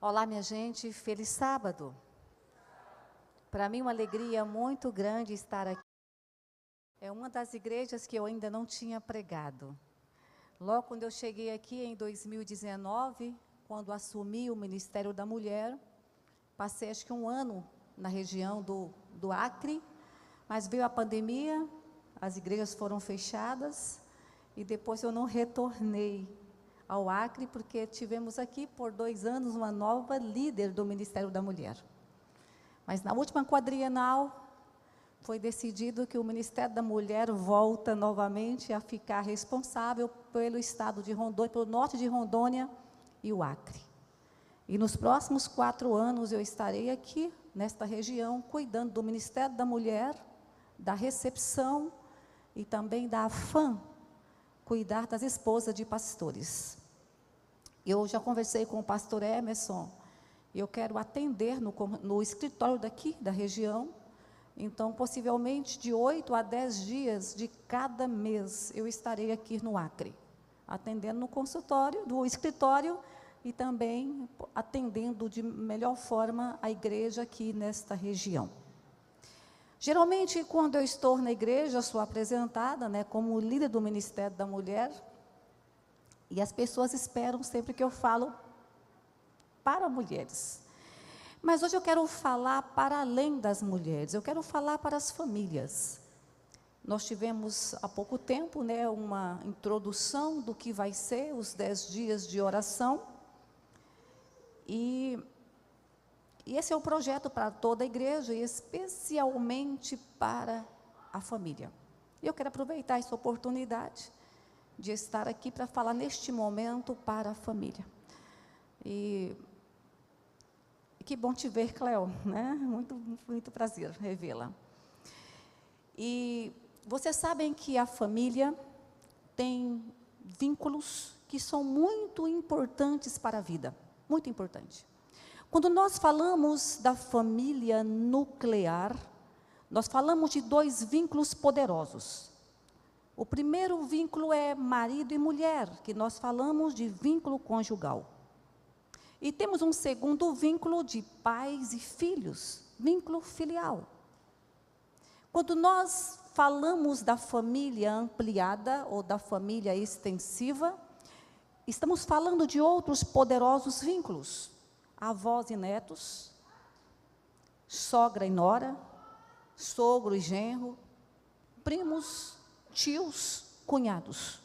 Olá, minha gente, feliz sábado. Para mim, uma alegria muito grande estar aqui. É uma das igrejas que eu ainda não tinha pregado. Logo quando eu cheguei aqui em 2019, quando assumi o Ministério da Mulher, passei acho que um ano na região do Acre, mas veio a pandemia, as igrejas foram fechadas e depois eu não retornei ao Acre, porque tivemos aqui por 2 anos uma nova líder do Ministério da Mulher. Mas na última quadrienal, foi decidido que o Ministério da Mulher volta novamente a ficar responsável pelo estado de Rondônia, pelo norte de Rondônia e o Acre. E nos próximos 4 anos eu estarei aqui, nesta região, cuidando do Ministério da Mulher, da recepção e também da AFAM, cuidar das esposas de pastores. Eu já conversei com o pastor Emerson, e eu quero atender no escritório daqui, da região. Então, possivelmente, de 8 a 10 dias de cada mês, eu estarei aqui no Acre, atendendo no consultório, do escritório, e também atendendo de melhor forma a igreja aqui nesta região. Geralmente, quando eu estou na igreja, sou apresentada, como líder do Ministério da Mulher, e as pessoas esperam sempre que eu falo para mulheres. Mas hoje eu quero falar para além das mulheres, eu quero falar para as famílias. Nós tivemos há pouco tempo, uma introdução do que vai ser os 10 dias de oração. E esse é o projeto para toda a igreja, e especialmente para a família. Eu quero aproveitar essa oportunidade de estar aqui para falar neste momento para a família. E que bom te ver, Cleo, muito prazer revê-la. E vocês sabem que a família tem vínculos que são muito importantes para a vida, muito importante. Quando nós falamos da família nuclear, nós falamos de 2 vínculos poderosos. O primeiro vínculo é marido e mulher, que nós falamos de vínculo conjugal. E temos um segundo vínculo de pais e filhos, vínculo filial. Quando nós falamos da família ampliada ou da família extensiva, estamos falando de outros poderosos vínculos, avós e netos, sogra e nora, sogro e genro, primos, tios, cunhados.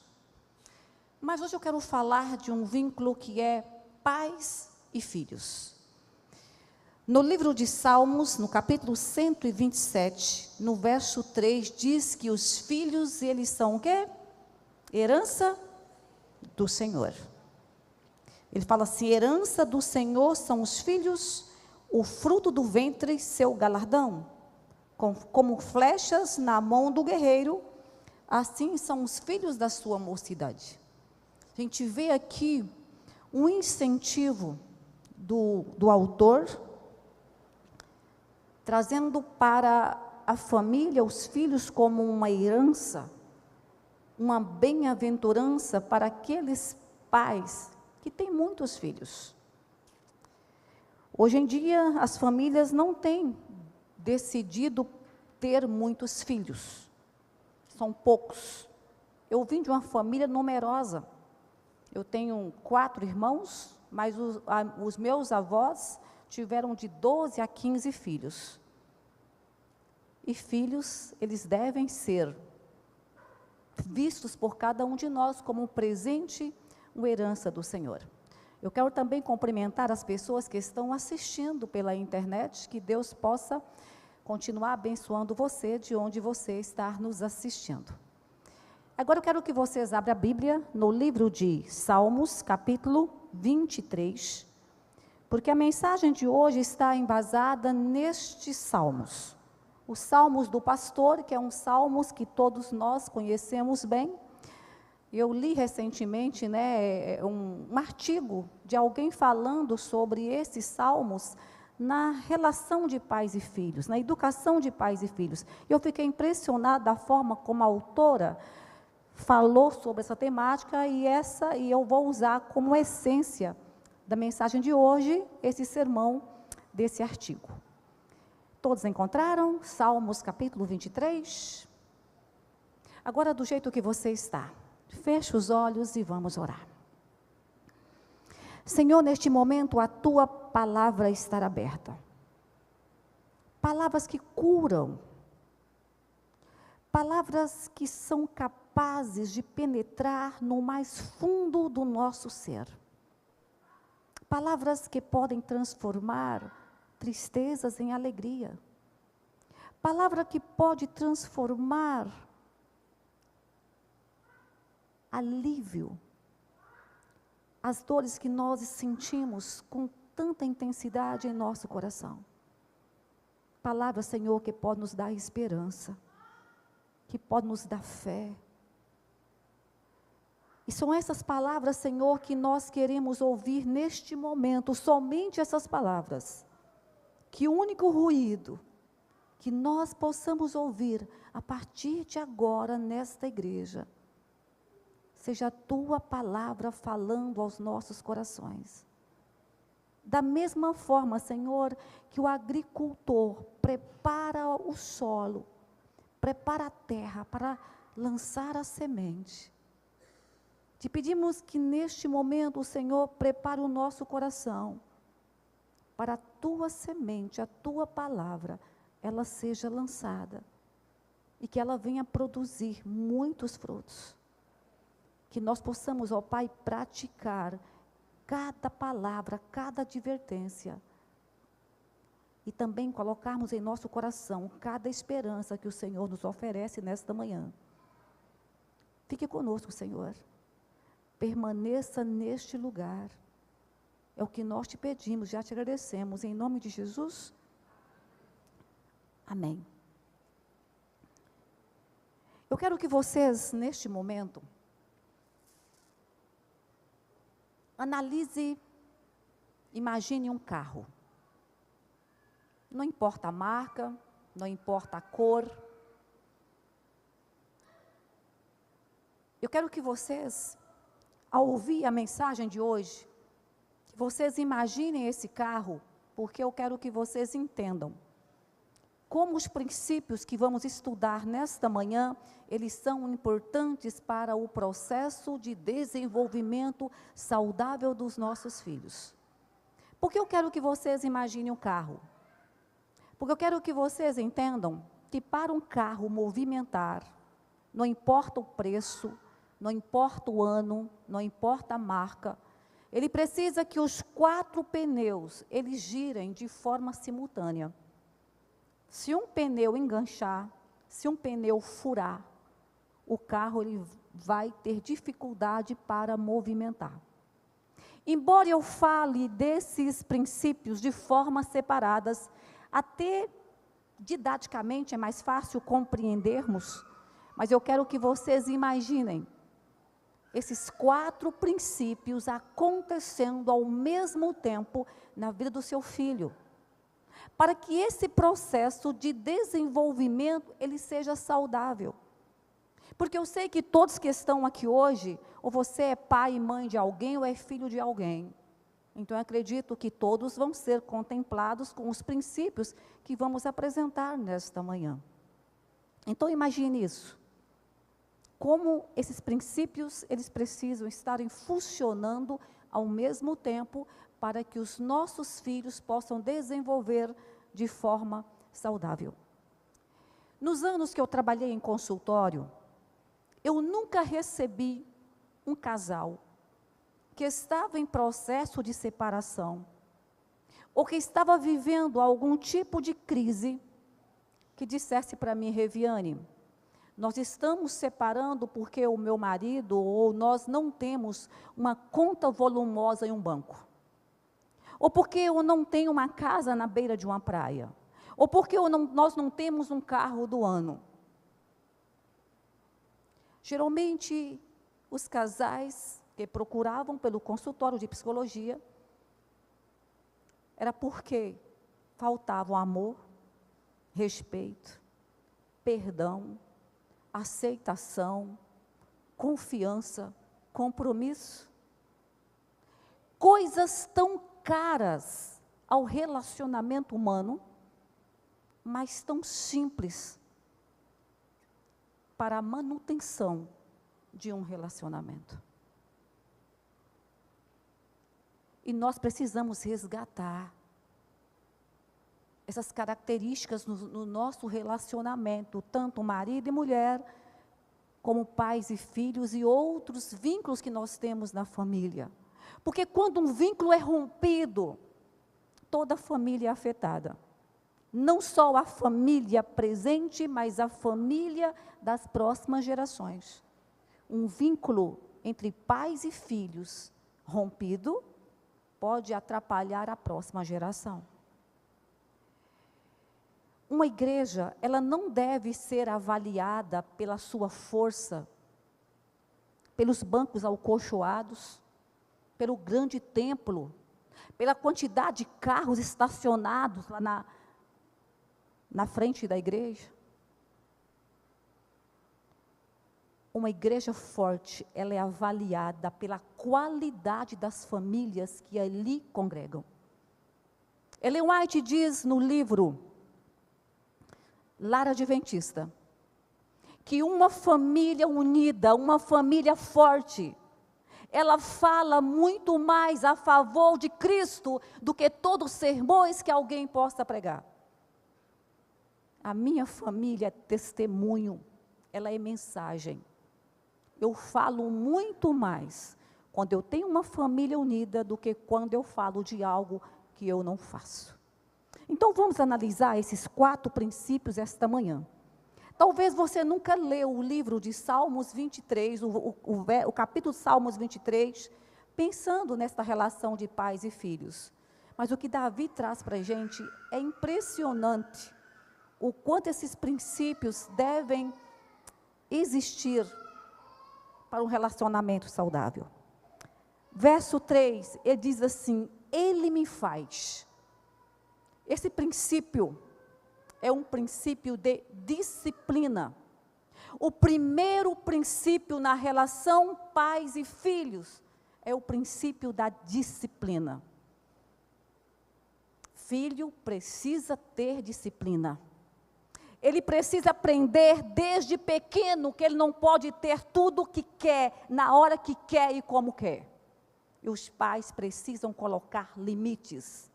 Mas hoje eu quero falar de um vínculo que é pais e filhos. No livro de Salmos, no capítulo 127, no verso 3, diz que os filhos, eles são o quê? Herança do Senhor. Ele fala assim: herança do Senhor são os filhos, o fruto do ventre, seu galardão. Como flechas na mão do guerreiro, assim são os filhos da sua mocidade. A gente vê aqui um incentivo do autor, trazendo para a família, os filhos, como uma herança, uma bem-aventurança para aqueles pais que têm muitos filhos. Hoje em dia, as famílias não têm decidido ter muitos filhos, são poucos. Eu vim de uma família numerosa. Eu tenho 4 irmãos, mas os meus avós tiveram de 12 a 15 filhos. E filhos, eles devem ser vistos por cada um de nós como um presente, uma herança do Senhor. Eu quero também cumprimentar as pessoas que estão assistindo pela internet, que Deus possa continuar abençoando você de onde você está nos assistindo. Agora eu quero que vocês abram a Bíblia no livro de Salmos, capítulo 23, porque a mensagem de hoje está embasada nestes salmos. Os salmos do pastor, que é um salmos que todos nós conhecemos bem. Eu li recentemente um artigo de alguém falando sobre esses salmos na relação de pais e filhos, na educação de pais e filhos. Eu fiquei impressionada da forma como a autora falou sobre essa temática, e eu vou usar como essência da mensagem de hoje, esse sermão desse artigo. Todos encontraram? Salmos capítulo 23? Agora, do jeito que você está, feche os olhos e vamos orar. Senhor, neste momento a tua palavra está aberta. Palavras que curam, palavras que são capazes de penetrar no mais fundo do nosso ser. Palavras que podem transformar tristezas em alegria. Palavra que pode transformar alívio, as dores que nós sentimos com tanta intensidade em nosso coração. Palavra, Senhor, que pode nos dar esperança, que pode nos dar fé. E são essas palavras, Senhor, que nós queremos ouvir neste momento, somente essas palavras. Que o único ruído que nós possamos ouvir a partir de agora nesta igreja, seja a tua palavra falando aos nossos corações. Da mesma forma, Senhor, que o agricultor prepara o solo, prepara a terra para lançar a semente. Te pedimos que neste momento o Senhor prepare o nosso coração, para a tua semente, a tua palavra, ela seja lançada, e que ela venha produzir muitos frutos. Que nós possamos, ó Pai, praticar cada palavra, cada advertência, e também colocarmos em nosso coração cada esperança que o Senhor nos oferece nesta manhã. Fique conosco, Senhor. Permaneça neste lugar. É o que nós te pedimos, já te agradecemos. Em nome de Jesus. Amém. Eu quero que vocês, neste momento, analise, imagine um carro. Não importa a marca, não importa a cor. Eu quero que vocês, ao ouvir a mensagem de hoje, que vocês imaginem esse carro, porque eu quero que vocês entendam como os princípios que vamos estudar nesta manhã, eles são importantes para o processo de desenvolvimento saudável dos nossos filhos. Por que eu quero que vocês imaginem um carro? Porque eu quero que vocês entendam que para um carro movimentar, não importa o preço, não importa o ano, não importa a marca, ele precisa que os 4 pneus, eles girem de forma simultânea. Se um pneu enganchar, se um pneu furar, o carro ele vai ter dificuldade para movimentar. Embora eu fale desses princípios de formas separadas, até didaticamente é mais fácil compreendermos, mas eu quero que vocês imaginem esses 4 princípios acontecendo ao mesmo tempo na vida do seu filho, para que esse processo de desenvolvimento ele seja saudável. Porque eu sei que todos que estão aqui hoje, ou você é pai e mãe de alguém, ou é filho de alguém. Então, eu acredito que todos vão ser contemplados com os princípios que vamos apresentar nesta manhã. Então, imagine isso. Como esses princípios, eles precisam estarem funcionando ao mesmo tempo para que os nossos filhos possam desenvolver de forma saudável. Nos anos que eu trabalhei em consultório, eu nunca recebi um casal que estava em processo de separação, ou que estava vivendo algum tipo de crise, que dissesse para mim: Reviane, nós estamos separando porque o meu marido ou nós não temos uma conta volumosa em um banco, ou porque eu não tenho uma casa na beira de uma praia, ou porque nós não temos um carro do ano. Geralmente, os casais que procuravam pelo consultório de psicologia, era porque faltavam amor, respeito, perdão, aceitação, confiança, compromisso. coisas tão caras ao relacionamento humano, mas tão simples para a manutenção de um relacionamento. E nós precisamos resgatar essas características no nosso relacionamento, tanto marido e mulher, como pais e filhos e outros vínculos que nós temos na família. Porque quando um vínculo é rompido, toda a família é afetada. Não só a família presente, mas a família das próximas gerações. Um vínculo entre pais e filhos rompido pode atrapalhar a próxima geração. Uma igreja, ela não deve ser avaliada pela sua força, pelos bancos acolchoados, pelo grande templo, pela quantidade de carros estacionados lá na frente da igreja. Uma igreja forte, ela é avaliada pela qualidade das famílias que ali congregam. Ellen White diz no livro Lar Adventista, que uma família unida, uma família forte, ela fala muito mais a favor de Cristo do que todos os sermões que alguém possa pregar. A minha família é testemunho, ela é mensagem. Eu falo muito mais quando eu tenho uma família unida do que quando eu falo de algo que eu não faço. Então, vamos analisar esses 4 princípios esta manhã. Talvez você nunca leu o livro de Salmos 23, o capítulo Salmos 23, pensando nesta relação de pais e filhos. Mas o que Davi traz para a gente é impressionante, o quanto esses princípios devem existir para um relacionamento saudável. Verso 3, ele diz assim: Ele me faz. Esse princípio é um princípio de disciplina. O primeiro princípio na relação pais e filhos é o princípio da disciplina. Filho precisa ter disciplina. Ele precisa aprender desde pequeno que ele não pode ter tudo o que quer, na hora que quer e como quer. E os pais precisam colocar limites.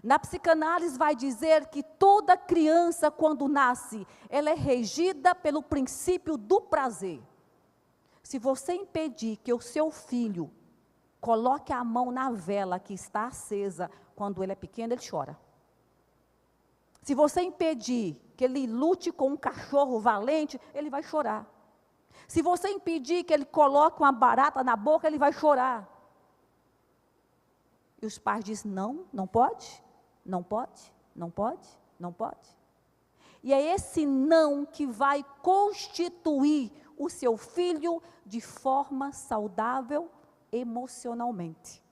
Na psicanálise vai dizer que toda criança, quando nasce, ela é regida pelo princípio do prazer. Se você impedir que o seu filho coloque a mão na vela que está acesa, quando ele é pequeno, ele chora. Se você impedir que ele lute com um cachorro valente, ele vai chorar. Se você impedir que ele coloque uma barata na boca, ele vai chorar. E os pais dizem: não, não pode, não pode, não pode, não pode. E é esse não que vai constituir o seu filho de forma saudável emocionalmente.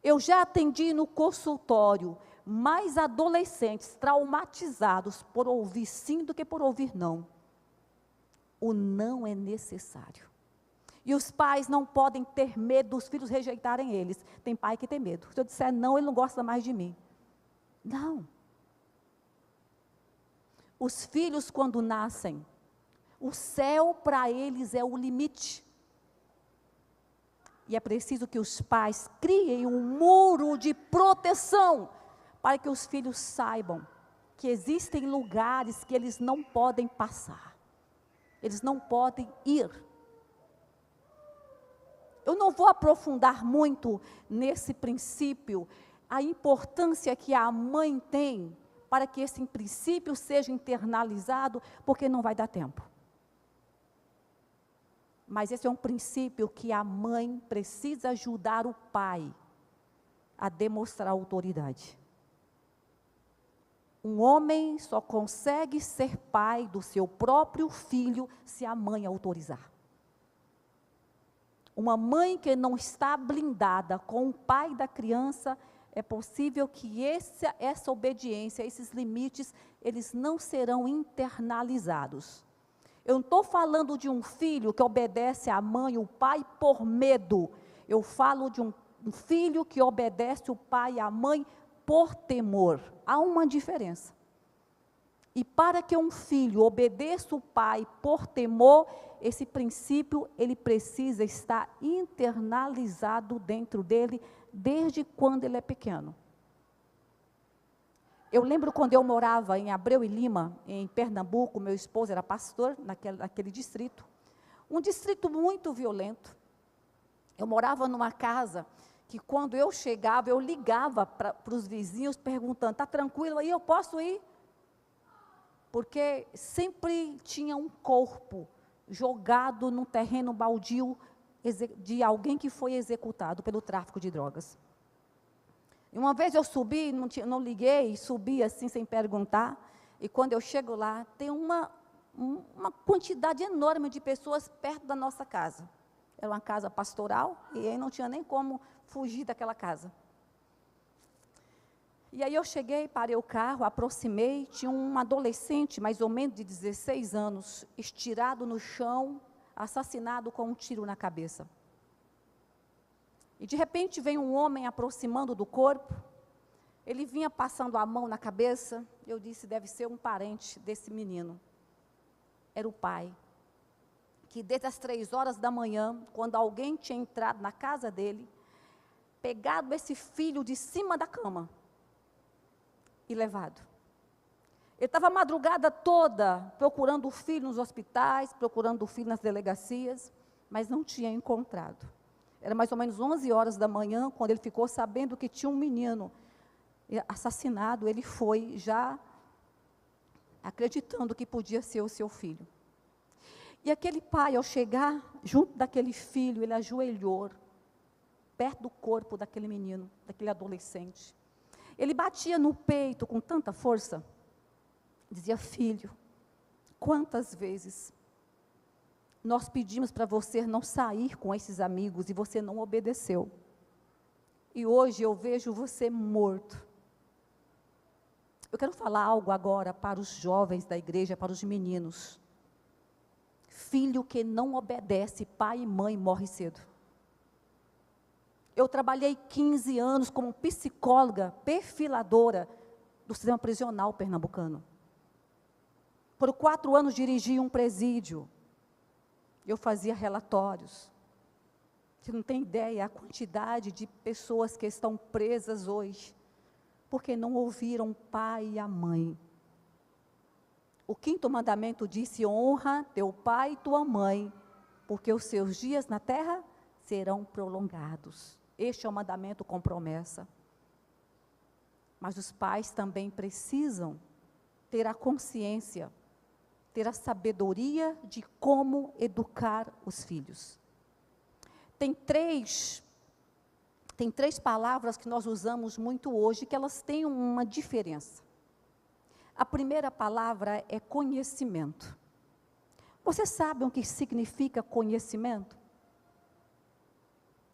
Eu já atendi no consultório mais adolescentes traumatizados por ouvir sim do que por ouvir não. O não é necessário. E os pais não podem ter medo dos filhos rejeitarem eles. Tem pai que tem medo. Se eu disser não, ele não gosta mais de mim. Não. Os filhos, quando nascem, o céu para eles é o limite. E é preciso que os pais criem um muro de proteção para que os filhos saibam que existem lugares que eles não podem passar. Eles não podem ir. Eu não vou aprofundar muito nesse princípio, a importância que a mãe tem para que esse princípio seja internalizado, porque não vai dar tempo. Mas esse é um princípio que a mãe precisa ajudar o pai a demonstrar autoridade. Um homem só consegue ser pai do seu próprio filho se a mãe autorizar. Uma mãe que não está blindada com o pai da criança, é possível que essa obediência, esses limites, eles não serão internalizados. Eu não estou falando de um filho que obedece à mãe, o pai, por medo. Eu falo de um filho que obedece o pai e a mãe por temor. Há uma diferença. E para que um filho obedeça o pai por temor, esse princípio, ele precisa estar internalizado dentro dele, desde quando ele é pequeno. Eu lembro quando eu morava em Abreu e Lima, em Pernambuco, meu esposo era pastor naquele distrito, um distrito muito violento. Eu morava numa casa que quando eu chegava, eu ligava para os vizinhos perguntando, está tranquilo aí, eu posso ir? Porque sempre tinha um corpo jogado num terreno baldio de alguém que foi executado pelo tráfico de drogas. E uma vez eu subi, não liguei, subi assim sem perguntar, e quando eu chego lá, tem uma quantidade enorme de pessoas perto da nossa casa. Era uma casa pastoral, e aí não tinha nem como fugir daquela casa. E aí eu cheguei, parei o carro, aproximei, tinha um adolescente, mais ou menos de 16 anos, estirado no chão, assassinado com um tiro na cabeça. E de repente vem um homem aproximando do corpo, ele vinha passando a mão na cabeça, eu disse, deve ser um parente desse menino. Era o pai, que desde as 3 horas da manhã, quando alguém tinha entrado na casa dele, pegado esse filho de cima da cama, e levado. Ele estava a madrugada toda procurando o filho nos hospitais, procurando o filho nas delegacias, mas não tinha encontrado. Era mais ou menos 11 horas da manhã, quando ele ficou sabendo que tinha um menino assassinado, ele foi já acreditando que podia ser o seu filho. E aquele pai, ao chegar junto daquele filho, ele ajoelhou perto do corpo daquele menino, daquele adolescente. Ele batia no peito com tanta força, dizia, filho, quantas vezes nós pedimos para você não sair com esses amigos e você não obedeceu. E hoje eu vejo você morto. Eu quero falar algo agora para os jovens da igreja, para os meninos. Filho que não obedece, pai e mãe morre cedo. Eu trabalhei 15 anos como psicóloga, perfiladora do sistema prisional pernambucano. Por 4 anos dirigi um presídio. Eu fazia relatórios. Você não tem ideia a quantidade de pessoas que estão presas hoje, porque não ouviram o pai e a mãe. O 5º mandamento disse, honra teu pai e tua mãe, porque os seus dias na terra serão prolongados. Este é o mandamento com promessa. Mas os pais também precisam ter a consciência, ter a sabedoria de como educar os filhos. Tem três palavras que nós usamos muito hoje, que elas têm uma diferença. A primeira palavra é conhecimento. Vocês sabem o que significa conhecimento?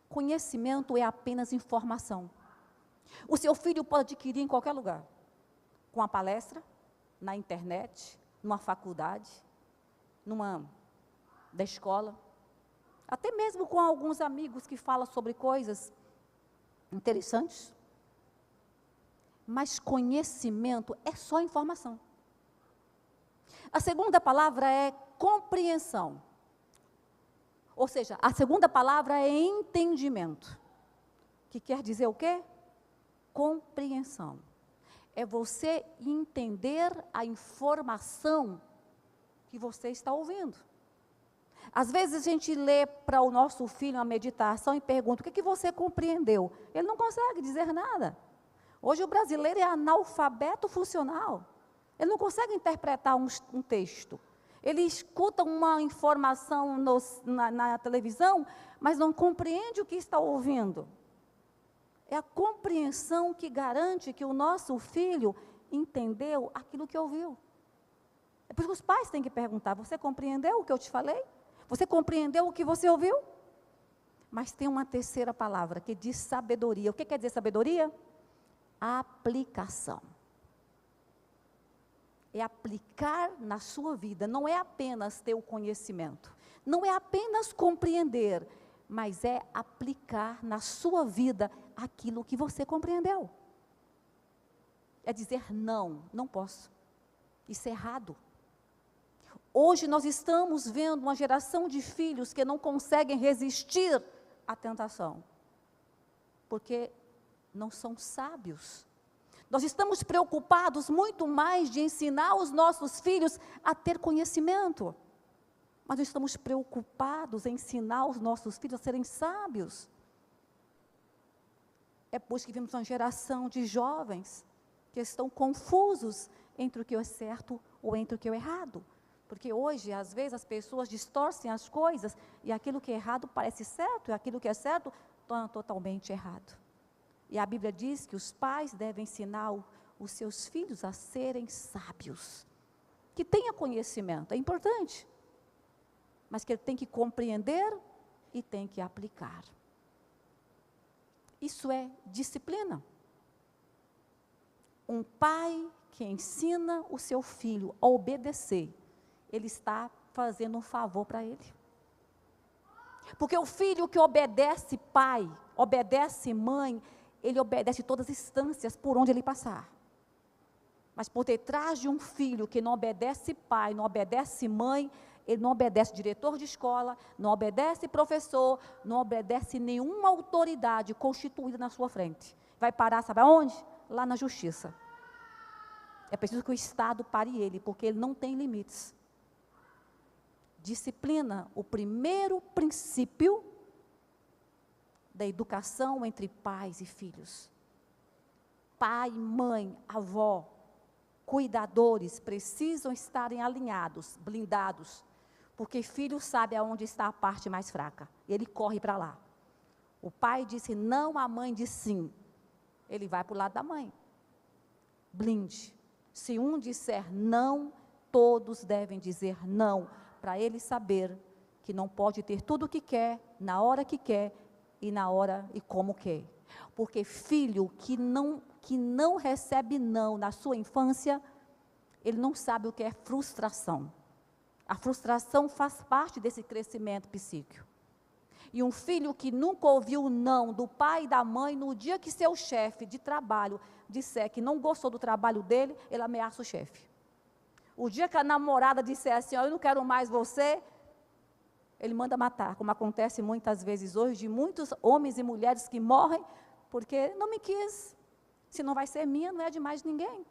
Conhecimento é apenas informação. O seu filho pode adquirir em qualquer lugar. Com a palestra, na internet, numa faculdade, da escola. Até mesmo com alguns amigos que falam sobre coisas interessantes. Mas conhecimento é só informação. A segunda palavra é compreensão. Ou seja, a segunda palavra é entendimento. Que quer dizer o quê? Compreensão. É você entender a informação que você está ouvindo. Às vezes a gente lê para o nosso filho uma meditação e pergunta, o que você compreendeu? Ele não consegue dizer nada. Hoje o brasileiro é analfabeto funcional. Ele não consegue interpretar um texto. Ele escuta uma informação na televisão, mas não compreende o que está ouvindo. É a compreensão que garante que o nosso filho entendeu aquilo que ouviu. É por isso que os pais têm que perguntar, você compreendeu o que eu te falei? Você compreendeu o que você ouviu? Mas tem uma terceira palavra, que diz sabedoria. O que quer dizer sabedoria? Aplicação. É aplicar na sua vida, não é apenas ter o conhecimento, não é apenas compreender, mas é aplicar na sua vida aquilo que você compreendeu. É dizer não, não posso. Isso é errado. Hoje nós estamos vendo uma geração de filhos que não conseguem resistir à tentação, porque não são sábios. Nós estamos preocupados muito mais de ensinar os nossos filhos a ter conhecimento, mas nós estamos preocupados em ensinar os nossos filhos a serem sábios. É por isso que vimos uma geração de jovens que estão confusos entre o que é certo ou entre o que é errado. Porque hoje, às vezes, as pessoas distorcem as coisas e aquilo que é errado parece certo, e aquilo que é certo está totalmente errado. E a Bíblia diz que os pais devem ensinar os seus filhos a serem sábios. Que tenha conhecimento, é importante. Mas que ele tem que compreender e tem que aplicar. Isso é disciplina. Um pai que ensina o seu filho a obedecer, ele está fazendo um favor para ele. Porque o filho que obedece pai, obedece mãe, ele obedece todas as instâncias por onde ele passar. Mas por detrás de um filho que não obedece pai, não obedece mãe, ele não obedece diretor de escola, não obedece professor, não obedece nenhuma autoridade constituída na sua frente. Vai parar, sabe aonde? Lá na justiça. É preciso que o Estado pare ele, porque ele não tem limites. Disciplina, o primeiro princípio da educação entre pais e filhos. Pai, mãe, avó, cuidadores precisam estarem alinhados, blindados, porque filho sabe aonde está a parte mais fraca, e ele corre para lá. O pai disse não, a mãe disse sim, ele vai para o lado da mãe. Blinde. Se um disser não, todos devem dizer não, para ele saber que não pode ter tudo o que quer, na hora que quer, e na hora e como quer. Porque filho que não recebe não na sua infância, ele não sabe o que é frustração. A frustração faz parte desse crescimento psíquico. E um filho que nunca ouviu não do pai e da mãe, no dia que seu chefe de trabalho disser que não gostou do trabalho dele, ele ameaça o chefe. O dia que a namorada disser assim, eu não quero mais você, ele manda matar, como acontece muitas vezes hoje, de muitos homens e mulheres que morrem, porque não me quis. Se não vai ser minha, não é de mais ninguém.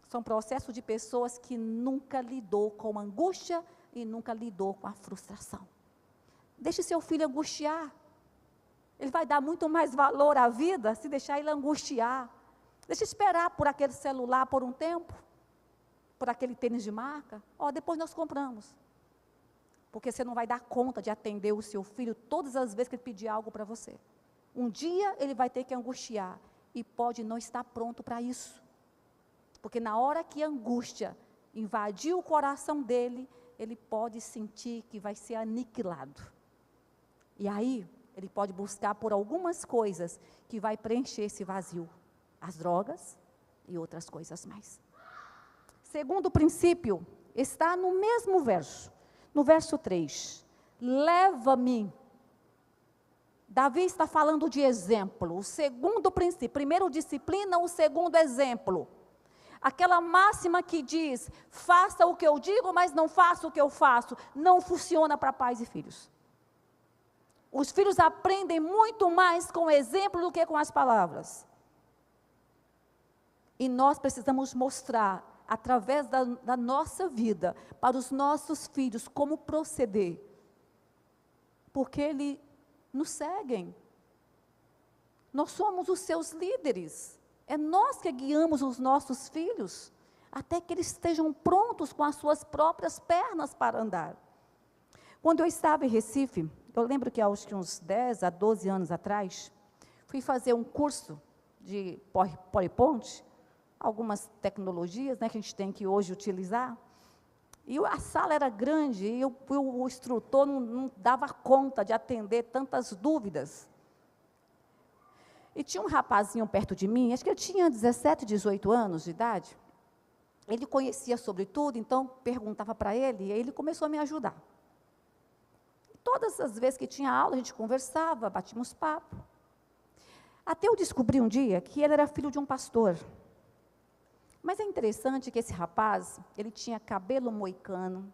São processos de pessoas que nunca lidou com a angústia e nunca lidou com a frustração. Deixe seu filho angustiar. Ele vai dar muito mais valor à vida se deixar ele angustiar. Deixa esperar por aquele celular por um tempo, por aquele tênis de marca. Depois nós compramos. Porque você não vai dar conta de atender o seu filho todas as vezes que ele pedir algo para você. Um dia ele vai ter que angustiar e pode não estar pronto para isso. Porque na hora que a angústia invadir o coração dele, ele pode sentir que vai ser aniquilado. E aí, ele pode buscar por algumas coisas que vai preencher esse vazio. As drogas e outras coisas mais. Segundo princípio, está no mesmo verso. No verso 3, leva-me. Davi está falando de exemplo. O segundo princípio, primeiro disciplina, o segundo exemplo. Aquela máxima que diz, faça o que eu digo, mas não faça o que eu faço, não funciona para pais e filhos. Os filhos aprendem muito mais com o exemplo do que com as palavras. E nós precisamos mostrar, através da nossa vida, para os nossos filhos, como proceder. Porque eles nos seguem. Nós somos os seus líderes. É nós que guiamos os nossos filhos, até que eles estejam prontos com as suas próprias pernas para andar. Quando eu estava em Recife, eu lembro que há uns 10 a 12 anos atrás, fui fazer um curso de PowerPoint, algumas tecnologias, que a gente tem que hoje utilizar, e a sala era grande, e o instrutor não dava conta de atender tantas dúvidas. E tinha um rapazinho perto de mim, acho que ele tinha 17, 18 anos de idade, ele conhecia sobre tudo, então perguntava para ele, e ele começou a me ajudar. Todas as vezes que tinha aula, a gente conversava, batíamos papo. Até eu descobri um dia que ele era filho de um pastor. Mas é interessante que esse rapaz, ele tinha cabelo moicano,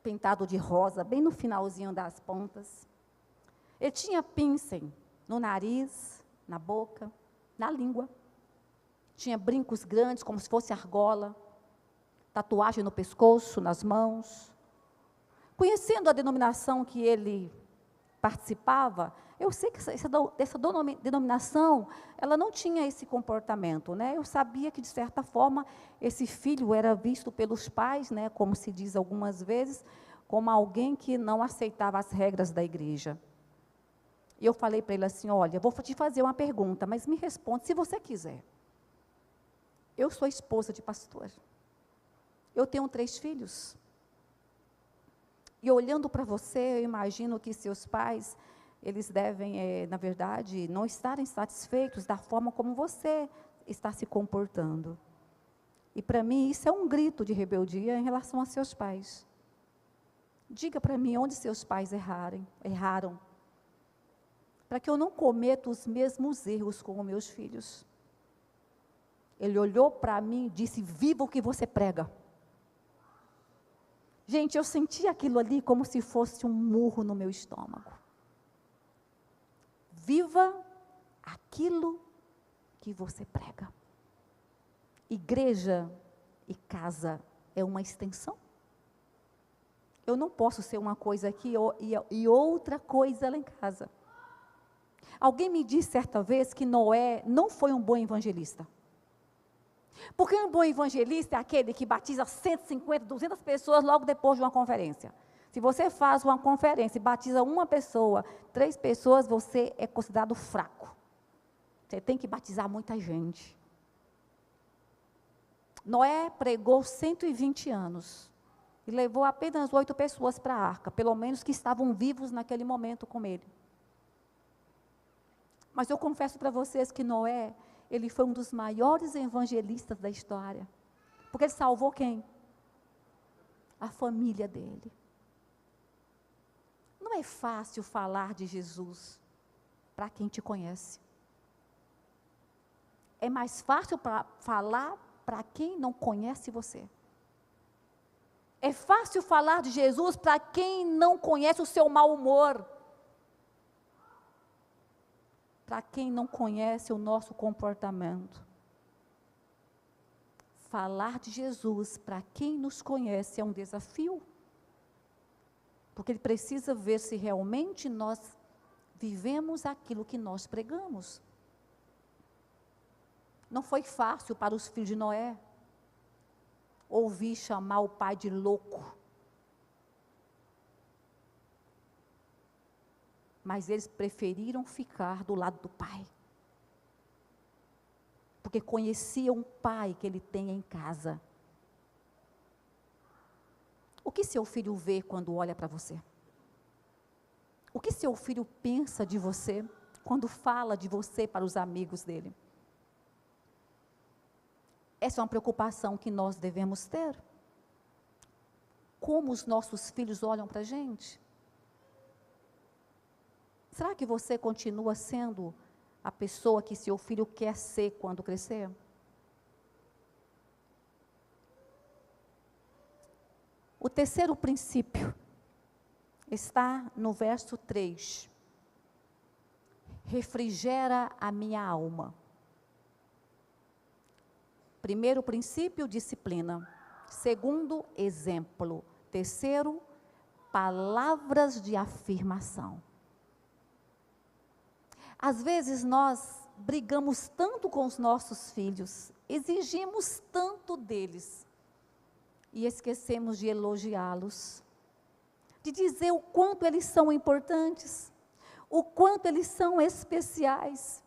pintado de rosa, bem no finalzinho das pontas. Ele tinha piercing no nariz, na boca, na língua. Tinha brincos grandes, como se fosse argola. Tatuagem no pescoço, nas mãos. Conhecendo a denominação que ele participava, eu sei que essa denominação, ela não tinha esse comportamento, né? Eu sabia que, de certa forma, esse filho era visto pelos pais, né, como se diz algumas vezes, como alguém que não aceitava as regras da igreja. E eu falei para ele assim, olha, vou te fazer uma pergunta, mas me responde se você quiser. Eu sou esposa de pastor. Eu tenho 3 filhos. E olhando para você, eu imagino que seus pais, eles devem, na verdade, não estarem satisfeitos da forma como você está se comportando. E para mim, isso é um grito de rebeldia em relação a seus pais. Diga para mim onde seus pais erraram, para que eu não cometa os mesmos erros com os meus filhos. Ele olhou para mim e disse, viva o que você prega. Gente, eu senti aquilo ali como se fosse um murro no meu estômago. Viva aquilo que você prega. Igreja e casa é uma extensão. Eu não posso ser uma coisa aqui e outra coisa lá em casa. Alguém me disse certa vez que Noé não foi um bom evangelista. Porque um bom evangelista é aquele que batiza 150, 200 pessoas logo depois de uma conferência. Se você faz uma conferência e batiza uma pessoa, 3 pessoas, você é considerado fraco. Você tem que batizar muita gente. Noé pregou 120 anos e levou apenas 8 pessoas para a arca, pelo menos que estavam vivos naquele momento com ele. Mas eu confesso para vocês que Noé, ele foi um dos maiores evangelistas da história. Porque ele salvou quem? A família dele. Não é fácil falar de Jesus para quem te conhece. É mais fácil falar para quem não conhece você. É fácil falar de Jesus para quem não conhece o seu mau humor. Para quem não conhece o nosso comportamento. Falar de Jesus para quem nos conhece é um desafio. Porque ele precisa ver se realmente nós vivemos aquilo que nós pregamos. Não foi fácil para os filhos de Noé ouvir chamar o pai de louco. Mas eles preferiram ficar do lado do pai. Porque conheciam o pai que ele tem em casa. O que seu filho vê quando olha para você? O que seu filho pensa de você quando fala de você para os amigos dele? Essa é uma preocupação que nós devemos ter. Como os nossos filhos olham para a gente? Será que você continua sendo a pessoa que seu filho quer ser quando crescer? O terceiro princípio está no verso 3. Refrigera a minha alma. Primeiro princípio, disciplina. Segundo, exemplo. Terceiro, palavras de afirmação. Às vezes nós brigamos tanto com os nossos filhos, exigimos tanto deles, e esquecemos de elogiá-los, de dizer o quanto eles são importantes, o quanto eles são especiais,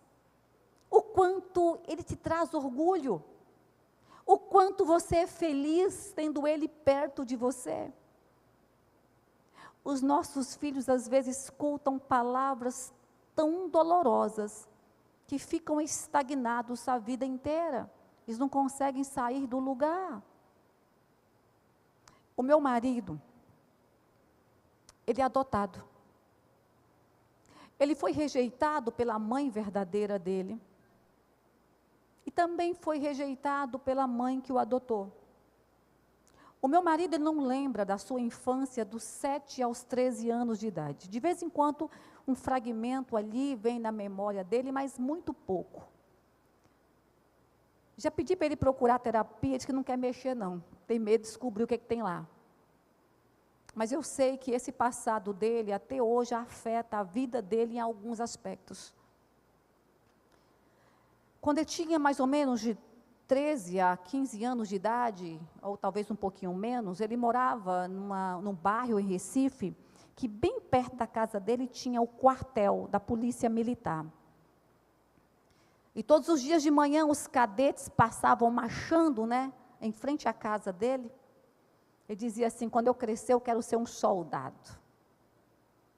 o quanto ele te traz orgulho, o quanto você é feliz tendo ele perto de você. Os nossos filhos às vezes escutam palavras tão dolorosas, que ficam estagnados a vida inteira. Eles não conseguem sair do lugar. O meu marido, Ele é adotado. Ele foi rejeitado pela mãe verdadeira dele. E também foi rejeitado pela mãe que o adotou. O meu marido, ele não lembra da sua infância dos 7 aos 13 anos de idade. De vez em quando, um fragmento ali vem na memória dele, mas muito pouco. Já pedi para ele procurar terapia, ele disse que não quer mexer não, tem medo de descobrir o que tem lá. Mas eu sei que esse passado dele, até hoje, afeta a vida dele em alguns aspectos. Quando ele tinha mais ou menos de 13 a 15 anos de idade, ou talvez um pouquinho menos, ele morava num bairro em Recife, que bem perto da casa dele tinha o quartel da polícia militar. E todos os dias de manhã os cadetes passavam marchando, em frente à casa dele. Ele dizia assim: quando eu crescer eu quero ser um soldado.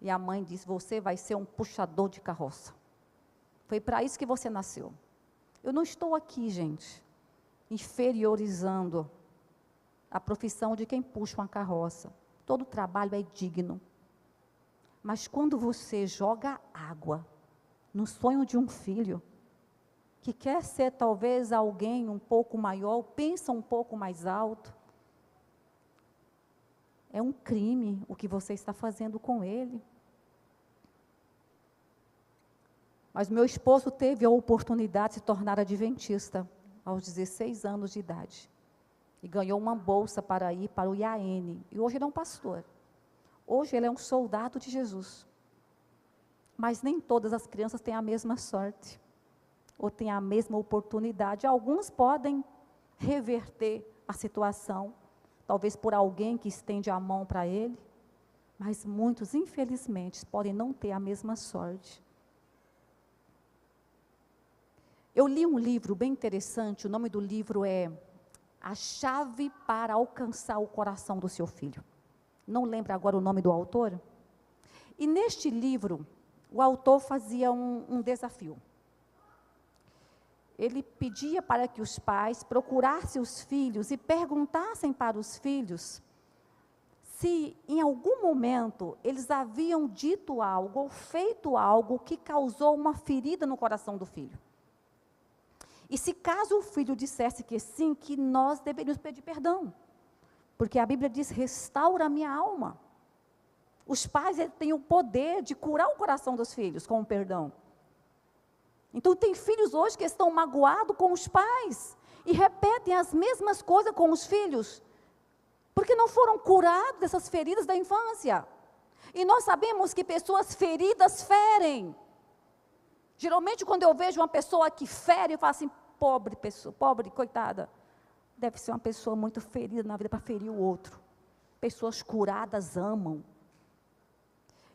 E a mãe disse: você vai ser um puxador de carroça. Foi para isso que você nasceu. Eu não estou aqui, gente, inferiorizando a profissão de quem puxa uma carroça. Todo trabalho é digno. Mas quando você joga água no sonho de um filho, que quer ser talvez alguém um pouco maior, pensa um pouco mais alto, é um crime o que você está fazendo com ele. Mas meu esposo teve a oportunidade de se tornar adventista aos 16 anos de idade. E ganhou uma bolsa para ir para o IAN. E hoje ele é um pastor. Hoje ele é um soldado de Jesus. Mas nem todas as crianças têm a mesma sorte. Ou têm a mesma oportunidade. Alguns podem reverter a situação. Talvez por alguém que estende a mão para ele. Mas muitos, infelizmente, podem não ter a mesma sorte. Eu li um livro bem interessante, o nome do livro é A Chave para Alcançar o Coração do Seu Filho. Não lembro agora o nome do autor. E neste livro, o autor fazia um desafio. Ele pedia para que os pais procurassem os filhos e perguntassem para os filhos se em algum momento eles haviam dito algo ou feito algo que causou uma ferida no coração do filho. E se caso o filho dissesse que sim, que nós deveríamos pedir perdão. Porque a Bíblia diz: restaura a minha alma. Os pais têm o poder de curar o coração dos filhos com o perdão. Então tem filhos hoje que estão magoados com os pais e repetem as mesmas coisas com os filhos, porque não foram curados dessas feridas da infância. E nós sabemos que pessoas feridas ferem. Geralmente, quando eu vejo uma pessoa que fere, eu falo assim: pobre pessoa, pobre, coitada. Deve ser uma pessoa muito ferida na vida para ferir o outro. Pessoas curadas amam.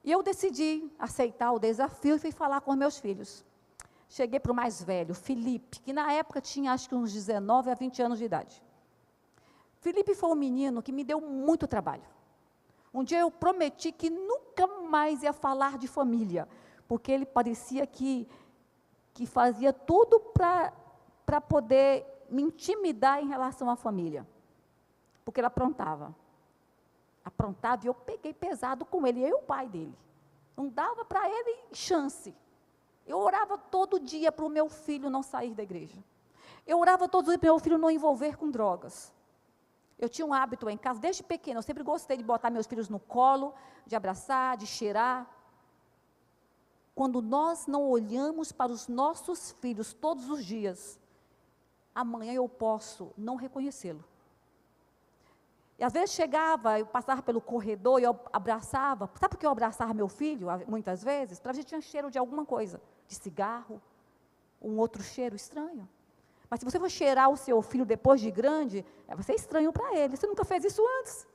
E eu decidi aceitar o desafio e fui falar com os meus filhos. Cheguei para o mais velho, Felipe, que na época tinha acho que uns 19 a 20 anos de idade. Felipe foi um menino que me deu muito trabalho. Um dia eu prometi que nunca mais ia falar de família, porque ele parecia que fazia tudo para poder me intimidar em relação à família. Porque ele aprontava. Aprontava e eu peguei pesado com ele, eu e o pai dele. Não dava para ele chance. Eu orava todo dia para o meu filho não sair da igreja. Eu orava todo dia para o meu filho não envolver com drogas. Eu tinha um hábito em casa, desde pequeno, eu sempre gostei de botar meus filhos no colo, de abraçar, de cheirar. Quando nós não olhamos para os nossos filhos todos os dias, amanhã eu posso não reconhecê-lo. E às vezes chegava, eu passava pelo corredor e eu abraçava. Sabe por que eu abraçava meu filho, muitas vezes? Para ver se tinha cheiro de alguma coisa, de cigarro, um outro cheiro estranho. Mas se você for cheirar o seu filho depois de grande, vai ser estranho para ele. Você nunca fez isso antes.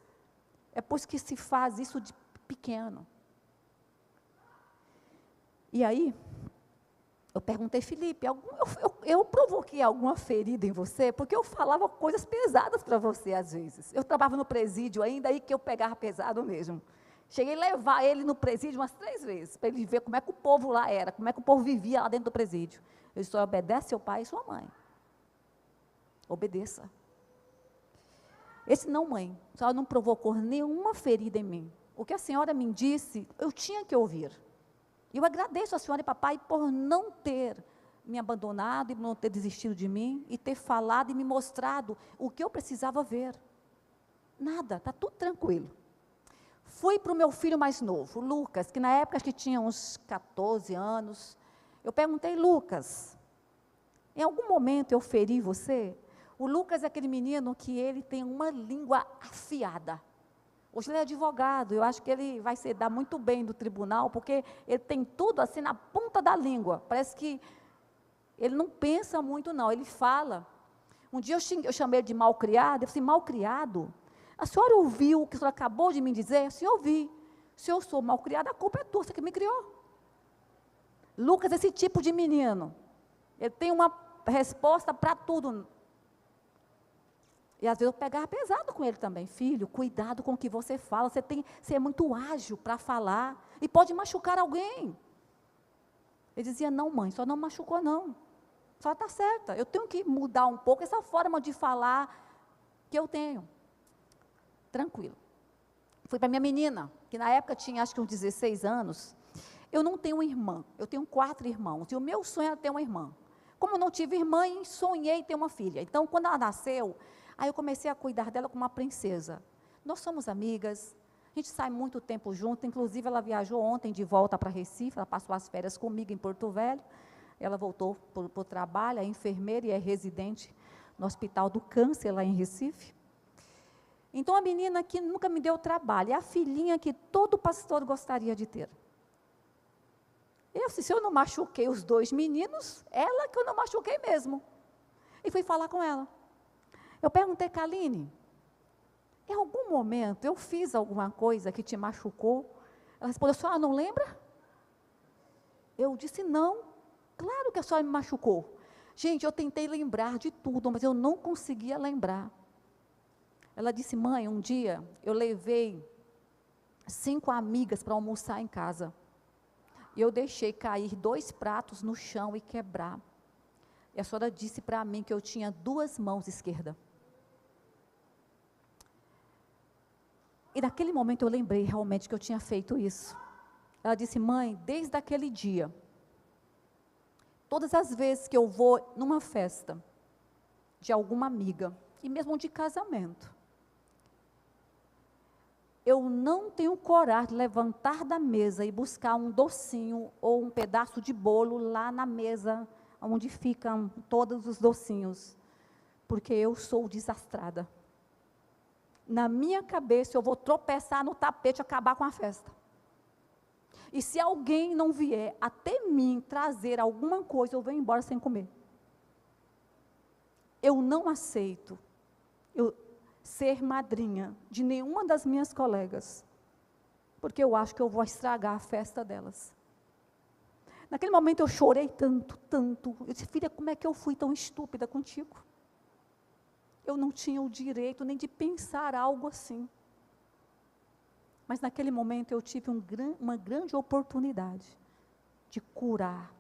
É por isso que se faz isso de pequeno. E aí, eu perguntei: Felipe, eu provoquei alguma ferida em você? Porque eu falava coisas pesadas para você às vezes. Eu trabalhava no presídio ainda, aí que eu pegava pesado mesmo. Cheguei a levar ele no presídio umas 3 vezes, para ele ver como é que o povo lá era, como é que o povo vivia lá dentro do presídio. Eu disse: obedece seu pai e sua mãe. Obedeça. Esse não, mãe, a senhora não provocou nenhuma ferida em mim. o que a senhora me disse, eu tinha que ouvir. Eu agradeço a senhora e papai por não ter me abandonado e não ter desistido de mim, e ter falado e me mostrado o que eu precisava ver. Nada, está tudo tranquilo. Fui para o meu filho mais novo, Lucas, que na época acho que tinha uns 14 anos. Eu perguntei, Lucas, em algum momento eu feri você? O Lucas é aquele menino que ele tem uma língua afiada. Hoje ele é advogado, eu acho que ele vai se dar muito bem no tribunal, porque ele tem tudo assim na ponta da língua. Parece que ele não pensa muito não, ele fala. Um dia eu chamei ele de malcriado, eu falei, malcriado? A senhora ouviu o que a senhora acabou de me dizer? Sim, ouvi. Se eu sou malcriada, a culpa é tua, você que me criou. Lucas, esse tipo de menino, ele tem uma resposta para tudo. E às vezes eu pegava pesado com ele também. Filho, cuidado com o que você fala, você é muito ágil para falar, e pode machucar alguém. Ele dizia, não mãe, só não machucou não. Só está certa, eu tenho que mudar um pouco essa forma de falar que eu tenho. Tranquilo. Fui para minha menina, que na época tinha acho que uns 16 anos. Eu não tenho irmã, eu tenho 4 irmãos, e o meu sonho era ter uma irmã. Como eu não tive irmã, sonhei ter uma filha. Então, quando ela nasceu, aí eu comecei a cuidar dela como uma princesa. Nós somos amigas, a gente sai muito tempo junto, inclusive ela viajou ontem de volta para Recife, ela passou as férias comigo em Porto Velho, ela voltou para o trabalho, é enfermeira e é residente no Hospital do Câncer, lá em Recife. Então, a menina que nunca me deu trabalho, é a filhinha que todo pastor gostaria de ter. Se eu não machuquei os 2 meninos, ela que eu não machuquei mesmo. E fui falar com ela. Eu perguntei, Kaline, em algum momento eu fiz alguma coisa que te machucou? Ela respondeu, a senhora não lembra? Eu disse, não, claro que a senhora me machucou. Gente, eu tentei lembrar de tudo, mas eu não conseguia lembrar. Ela disse, mãe, um dia eu levei 5 amigas para almoçar em casa. E eu deixei cair 2 pratos no chão e quebrar. E a senhora disse para mim que eu tinha 2 mãos esquerdas. E naquele momento eu lembrei realmente que eu tinha feito isso. Ela disse, mãe, desde aquele dia, todas as vezes que eu vou numa festa de alguma amiga, e mesmo de casamento, eu não tenho coragem de levantar da mesa e buscar um docinho ou um pedaço de bolo lá na mesa, onde ficam todos os docinhos, porque eu sou desastrada. Na minha cabeça, eu vou tropeçar no tapete e acabar com a festa. E se alguém não vier até mim trazer alguma coisa, eu venho embora sem comer. Eu não aceito ser madrinha de nenhuma das minhas colegas, porque eu acho que eu vou estragar a festa delas. Naquele momento eu chorei tanto, tanto. Eu disse, filha, como é que eu fui tão estúpida contigo? Eu não tinha o direito nem de pensar algo assim. Mas naquele momento eu tive uma grande oportunidade de curar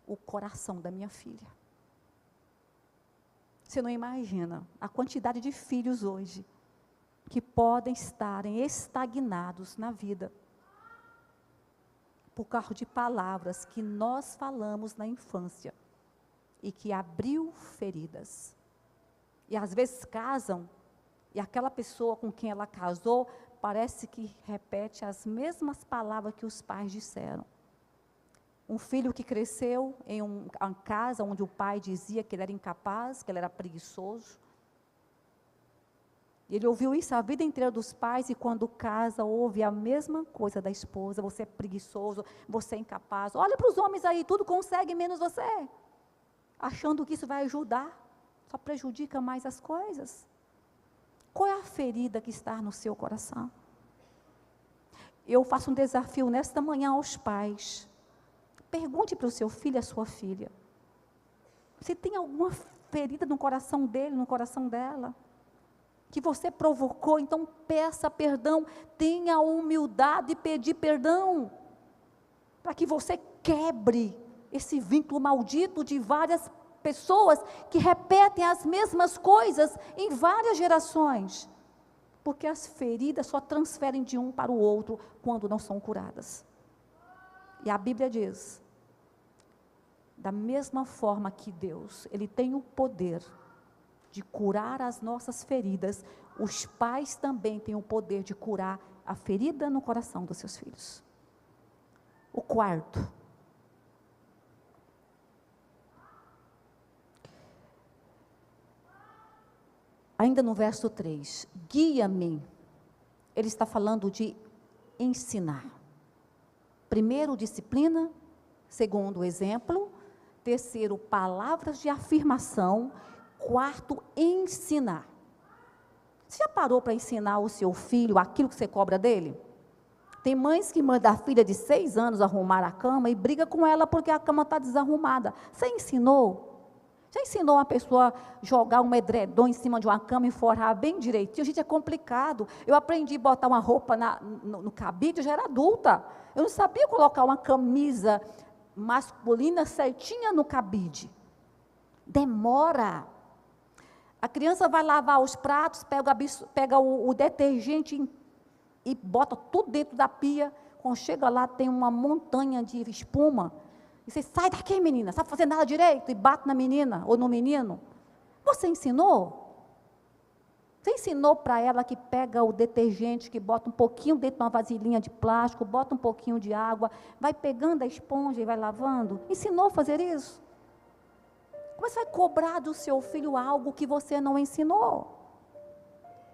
o coração da minha filha. Você não imagina a quantidade de filhos hoje que podem estarem estagnados na vida por causa de palavras que nós falamos na infância e que abriu feridas. E às vezes casam, e aquela pessoa com quem ela casou, parece que repete as mesmas palavras que os pais disseram. Um filho que cresceu em uma casa onde o pai dizia que ele era incapaz, que ele era preguiçoso. Ele ouviu isso a vida inteira dos pais, e quando casa, ouve a mesma coisa da esposa, você é preguiçoso, você é incapaz. Olha para os homens aí, tudo consegue menos você. Achando que isso vai ajudar, só prejudica mais as coisas. Qual é a ferida que está no seu coração? Eu faço um desafio nesta manhã aos pais. Pergunte para o seu filho e a sua filha, se tem alguma ferida no coração dele, no coração dela, que você provocou, então peça perdão, tenha a humildade de pedir perdão, para que você quebre esse vínculo maldito de várias pessoas que repetem as mesmas coisas em várias gerações, Porque as feridas só transferem de um para o outro quando não são curadas. E a Bíblia diz, da mesma forma que Deus, Ele tem o poder de curar as nossas feridas, os pais também têm o poder de curar a ferida no coração dos seus filhos. O quarto, ainda no verso 3, guia-me. Ele está falando de ensinar. Primeiro, disciplina. Segundo, exemplo. Terceiro, palavras de afirmação. Quarto, ensinar. Você já parou para ensinar o seu filho aquilo que você cobra dele? Tem mães que mandam a filha de 6 anos arrumar a cama e briga com ela porque a cama está desarrumada. Você ensinou? Já ensinou uma pessoa a jogar um edredom em cima de uma cama e forrar bem direitinho? Gente, é complicado. Eu aprendi a botar uma roupa no cabide, eu já era adulta. Eu não sabia colocar uma camisa masculina certinha no cabide. Demora. A criança vai lavar os pratos, pega o detergente e bota tudo dentro da pia. Quando chega lá, tem uma montanha de espuma. E você, sai daqui, menina, sabe fazer nada direito, e bate na menina ou no menino. Você ensinou? Você ensinou para ela que pega o detergente, que bota um pouquinho dentro de uma vasilhinha de plástico, bota um pouquinho de água, vai pegando a esponja e vai lavando? Ensinou a fazer isso? Como você vai cobrar do seu filho algo que você não ensinou?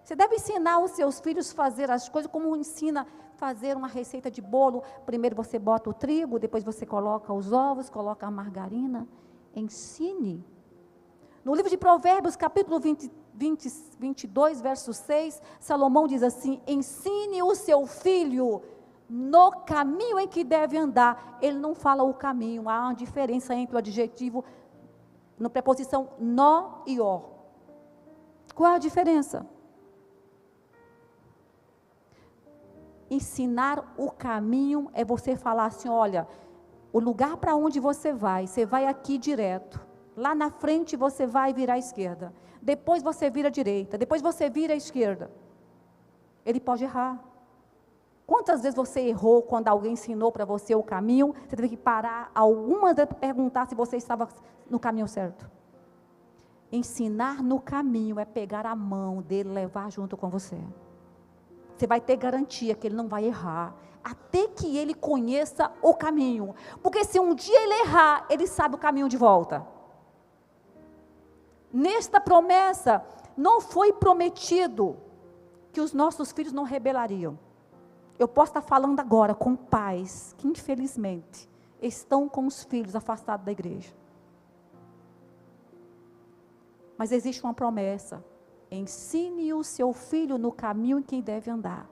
Você deve ensinar os seus filhos a fazer as coisas como ensina a fazer uma receita de bolo. Primeiro você bota o trigo, depois você coloca os ovos, coloca a margarina. Ensine. No livro de Provérbios, capítulo 22, verso 6, Salomão diz assim, ensine o seu filho no caminho em que deve andar. Ele não fala o caminho, há uma diferença entre o adjetivo, na preposição no e o. Qual é a diferença? Ensinar o caminho é você falar assim, olha, o lugar para onde você vai aqui direto, lá na frente você vai virar à esquerda, depois você vira à direita, depois você vira à esquerda. Ele pode errar. Quantas vezes você errou quando alguém ensinou para você o caminho, você teve que parar algumas vezes para perguntar se você estava no caminho certo? Ensinar no caminho é pegar a mão dele, levar junto com você. Você vai ter garantia que ele não vai errar, até que ele conheça o caminho. Porque se um dia ele errar, ele sabe o caminho de volta. Nesta promessa, não foi prometido que os nossos filhos não rebelariam. Eu posso estar falando agora com pais que, infelizmente, estão com os filhos afastados da igreja. Mas existe uma promessa. Ensine o seu filho no caminho em que deve andar,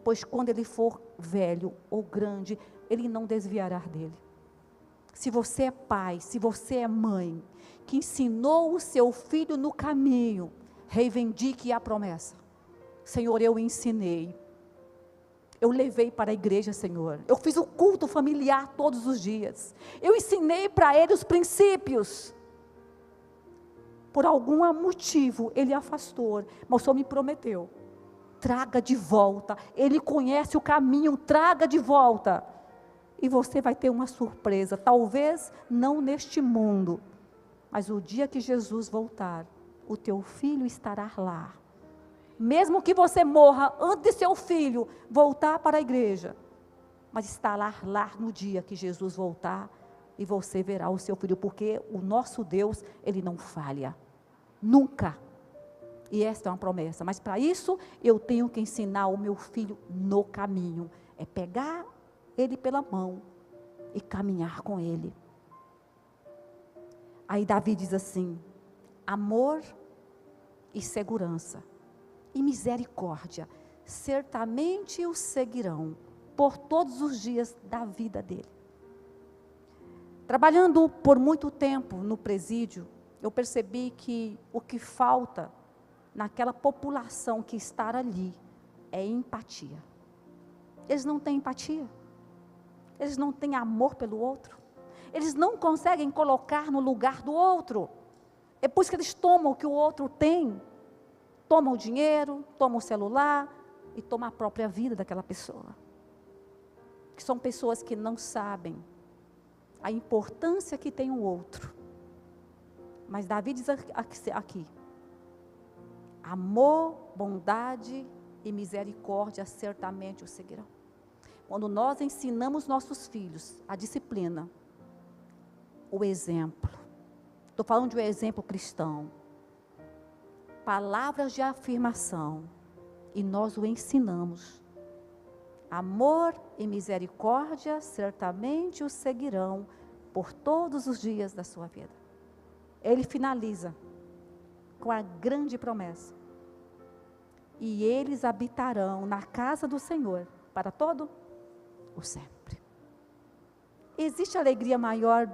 pois quando ele for velho ou grande, ele não desviará dele. Se você é pai, se você é mãe, que ensinou o seu filho no caminho, reivindique a promessa. Senhor, eu ensinei, eu levei para a igreja, Senhor, eu fiz o culto familiar todos os dias, eu ensinei para ele os princípios. Por algum motivo, ele afastou, mas o Senhor me prometeu, traga de volta, ele conhece o caminho, traga de volta, e você vai ter uma surpresa, talvez não neste mundo, mas o dia que Jesus voltar, o teu filho estará lá, mesmo que você morra antes de seu filho voltar para a igreja, mas estará lá no dia que Jesus voltar, e você verá o seu filho, porque o nosso Deus, Ele não falha, nunca, e esta é uma promessa, mas para isso, eu tenho que ensinar o meu filho no caminho, é pegar ele pela mão, e caminhar com ele. Aí Davi diz assim, amor e segurança, e misericórdia, certamente o seguirão, por todos os dias da vida dele. Trabalhando por muito tempo no presídio, eu percebi que o que falta naquela população que está ali é empatia. Eles não têm empatia. Eles não têm amor pelo outro. Eles não conseguem colocar no lugar do outro. É por isso que eles tomam o que o outro tem. toma o dinheiro, toma o celular e toma a própria vida daquela pessoa. Que são pessoas que não sabem a importância que tem o outro. Mas Davi diz aqui, amor, bondade e misericórdia certamente o seguirão. Quando nós ensinamos nossos filhos a disciplina, o exemplo, estou falando de um exemplo cristão, palavras de afirmação, e nós o ensinamos, amor e misericórdia certamente o seguirão por todos os dias da sua vida. Ele finaliza com a grande promessa, e eles habitarão na casa do Senhor para todo o sempre. Existe alegria maior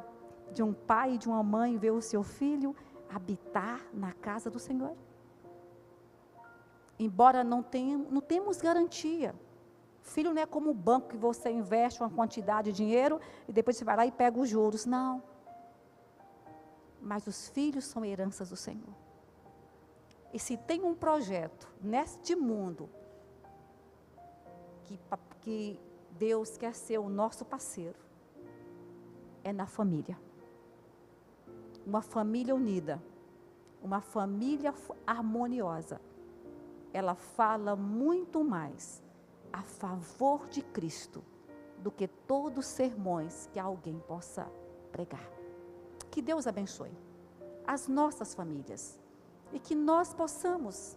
de um pai e de uma mãe ver o seu filho habitar na casa do Senhor? Embora não temos garantia. Filho não é como o banco que você investe uma quantidade de dinheiro e depois você vai lá e pega os juros. Não. Mas os filhos são heranças do Senhor. E se tem um projeto neste mundo que Deus quer ser o nosso parceiro, é na família. Uma família unida, uma família harmoniosa, ela fala muito mais a favor de Cristo do que todos os sermões que alguém possa pregar. Que Deus abençoe as nossas famílias e que nós possamos,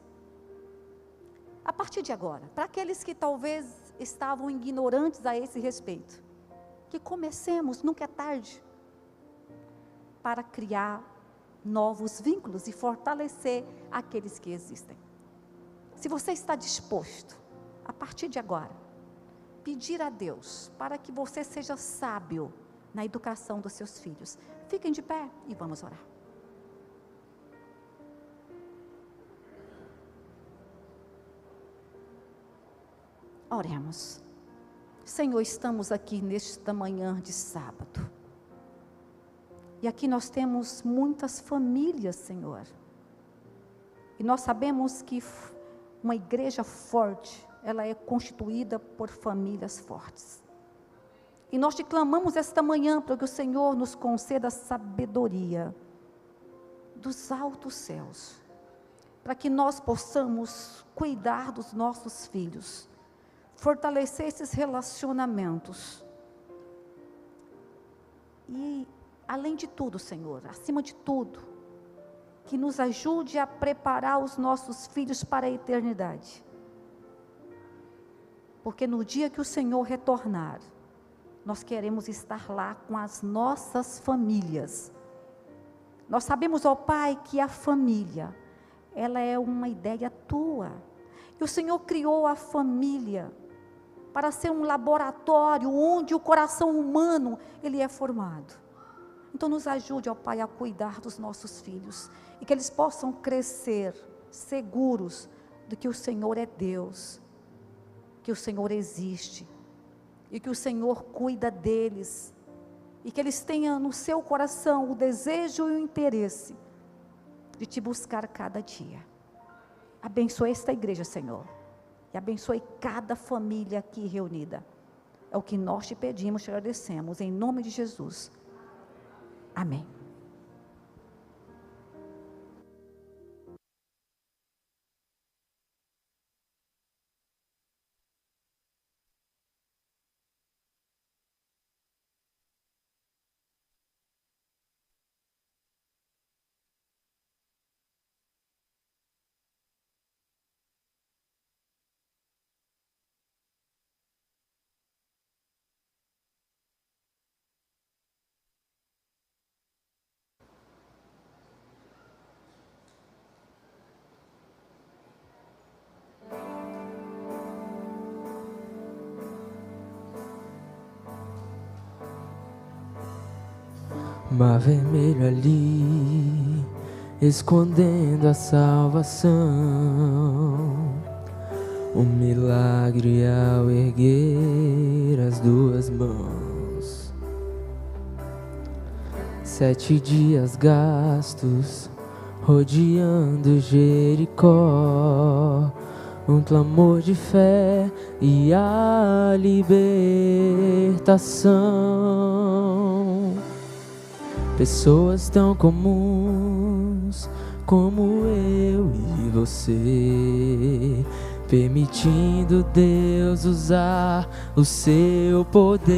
a partir de agora, para aqueles que talvez estavam ignorantes a esse respeito, que comecemos, nunca é tarde, para criar novos vínculos e fortalecer aqueles que existem. Se você está disposto, a partir de agora, pedir a Deus para que você seja sábio na educação dos seus filhos, fiquem de pé e vamos orar. Oremos. Senhor, estamos aqui nesta manhã de sábado. E aqui nós temos muitas famílias, Senhor. E nós sabemos que uma igreja forte, ela é constituída por famílias fortes. E nós te clamamos esta manhã para que o Senhor nos conceda sabedoria dos altos céus, para que nós possamos cuidar dos nossos filhos, fortalecer esses relacionamentos. E, além de tudo, Senhor, acima de tudo, que nos ajude a preparar os nossos filhos para a eternidade. Porque no dia que o Senhor retornar, nós queremos estar lá com as nossas famílias. Nós sabemos, ó Pai, que a família, ela é uma ideia tua. E o Senhor criou a família para ser um laboratório onde o coração humano, ele é formado. Então nos ajude, ó Pai, a cuidar dos nossos filhos, e que eles possam crescer seguros de que o Senhor é Deus, que o Senhor existe, e que o Senhor cuida deles, e que eles tenham no seu coração o desejo e o interesse de te buscar cada dia. Abençoe esta igreja, Senhor, e abençoe cada família aqui reunida. É o que nós te pedimos, te agradecemos, em nome de Jesus. Amém. Mar vermelho ali, escondendo a salvação. Um milagre ao erguer as duas mãos. 7 dias gastos rodeando Jericó, um clamor de fé e a libertação. Pessoas tão comuns como eu e você, permitindo Deus usar o seu poder.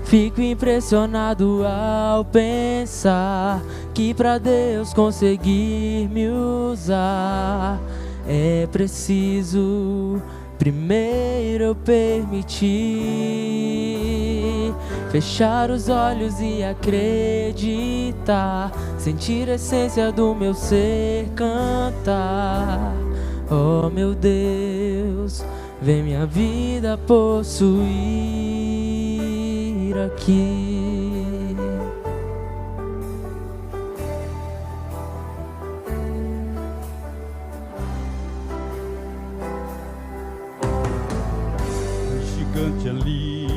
Fico impressionado ao pensar que para Deus conseguir me usar é preciso primeiro eu permitir fechar os olhos e acreditar, sentir a essência do meu ser cantar. Oh meu Deus, vem minha vida possuir aqui. Um gigante ali,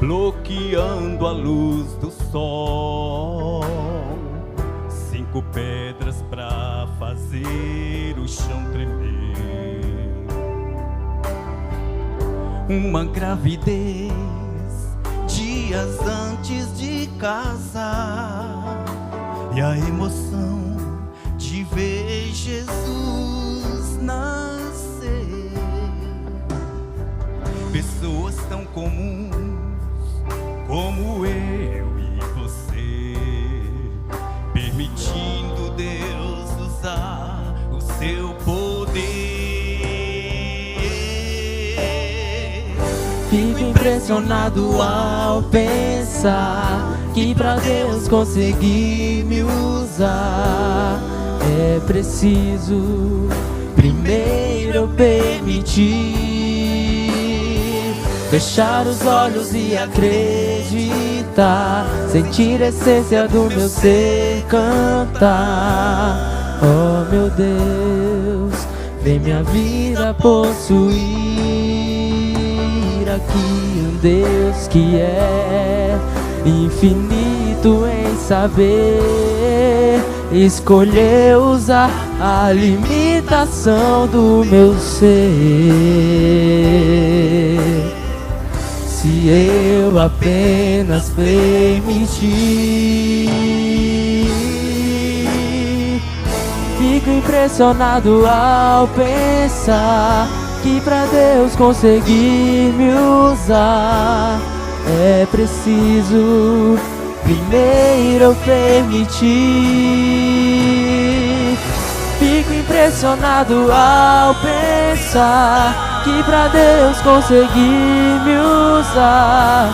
bloqueando a luz do sol. 5 pedras pra fazer o chão tremer. Uma gravidez dias antes de casar, e a emoção de ver Jesus nascer. Pessoas tão comuns como eu e você, permitindo Deus usar o seu poder. Fico impressionado ao pensar que pra Deus conseguir me usar é preciso primeiro eu permitir fechar os olhos e acreditar, sentir a essência do meu ser cantar. Oh meu Deus, vem minha vida possuir aqui um Deus que é infinito em saber, escolheu usar a limitação do meu ser. Se eu apenas permitir, fico impressionado ao pensar que pra Deus conseguir me usar é preciso primeiro eu permitir. Fico impressionado ao pensar que pra Deus conseguir me usar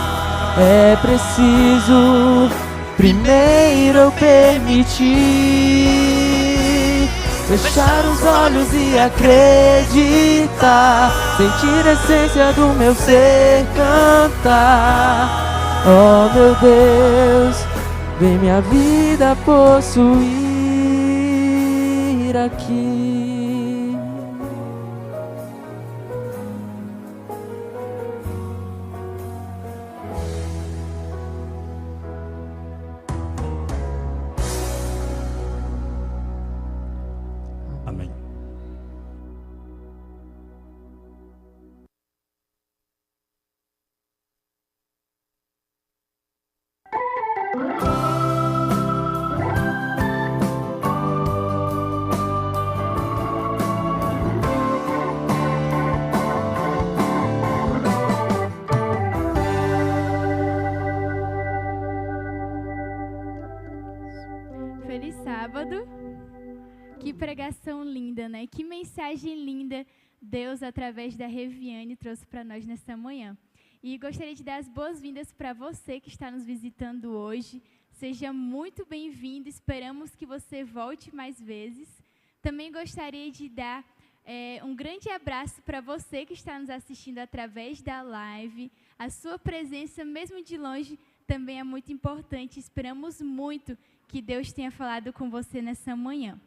é preciso primeiro eu permitir fechar os olhos e acreditar, sentir a essência do meu ser cantar. Oh meu Deus, vem minha vida possuir aqui. Amém. Feliz sábado. Que pregação linda, né? Que mensagem linda Deus, através da Reviane, trouxe para nós nesta manhã. E gostaria de dar as boas-vindas para você que está nos visitando hoje. Seja muito bem-vindo, esperamos que você volte mais vezes. Também gostaria de dar um grande abraço para você que está nos assistindo através da live. A sua presença, mesmo de longe, também é muito importante. Esperamos muito que Deus tenha falado com você nessa manhã.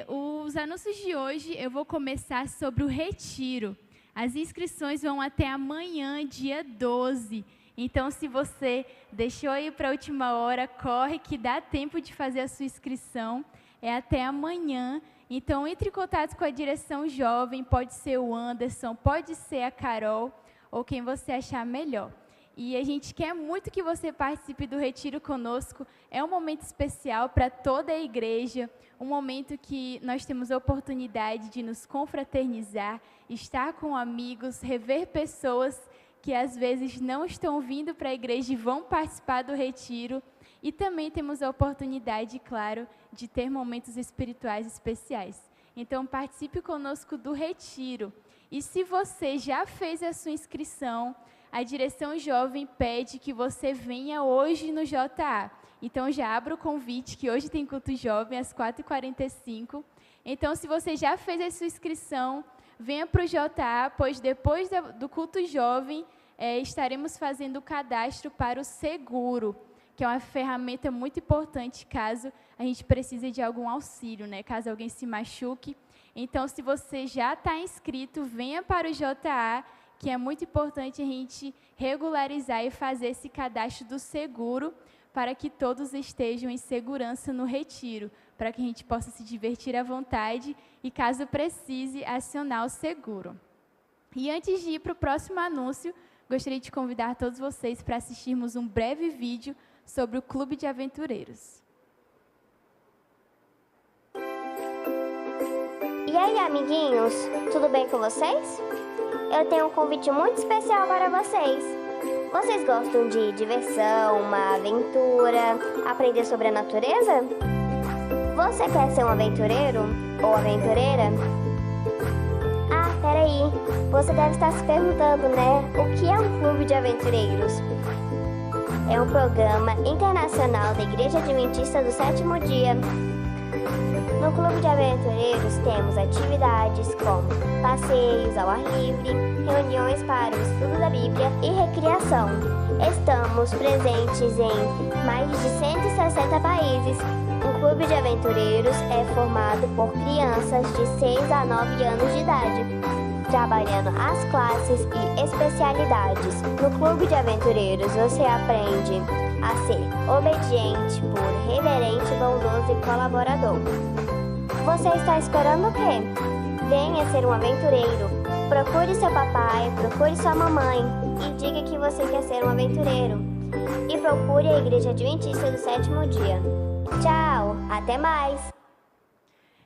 Os anúncios de hoje, eu vou começar sobre o retiro. As inscrições vão até amanhã, dia 12. Então, se você deixou aí para a última hora, corre que dá tempo de fazer a sua inscrição. É até amanhã. Então, entre em contato com a direção jovem, pode ser o Anderson, pode ser a Carol, ou quem você achar melhor. E a gente quer muito que você participe do Retiro conosco. É um momento especial para toda a igreja, um momento que nós temos a oportunidade de nos confraternizar, estar com amigos, rever pessoas que às vezes não estão vindo para a igreja e vão participar do retiro. E também temos a oportunidade, claro, de ter momentos espirituais especiais. Então, participe conosco do retiro. E se você já fez a sua inscrição, a direção jovem pede que você venha hoje no JA. Então, já abro o convite, que hoje tem culto jovem às 4h45. Então, se você já fez a sua inscrição, venha para o JA, pois depois do culto jovem, estaremos fazendo o cadastro para o seguro, que é uma ferramenta muito importante caso a gente precise de algum auxílio, né? Caso alguém se machuque. Então, se você já está inscrito, venha para o JA, que é muito importante a gente regularizar e fazer esse cadastro do seguro para que todos estejam em segurança no retiro, para que a gente possa se divertir à vontade e, caso precise, acionar o seguro. E antes de ir para o próximo anúncio, gostaria de convidar todos vocês para assistirmos um breve vídeo sobre o Clube de Aventureiros. E aí, amiguinhos, tudo bem com vocês? Eu tenho um convite muito especial para vocês. Vocês gostam de diversão, uma aventura, aprender sobre a natureza? Você quer ser um aventureiro ou aventureira? Ah, peraí, você deve estar se perguntando, né? O que é um clube de aventureiros? É um programa internacional da Igreja Adventista do Sétimo Dia. No Clube de Aventureiros temos atividades como passeios ao ar livre, reuniões para o estudo da Bíblia e recreação. Estamos presentes em mais de 160 países. O Clube de Aventureiros é formado por crianças de 6 a 9 anos de idade, trabalhando as classes e especialidades. No Clube de Aventureiros você aprende a ser obediente, puro, reverente, bondoso e colaborador. Você está esperando o quê? Venha ser um aventureiro. Procure seu papai, procure sua mamãe e diga que você quer ser um aventureiro. E procure a Igreja Adventista do Sétimo Dia. Tchau, até mais!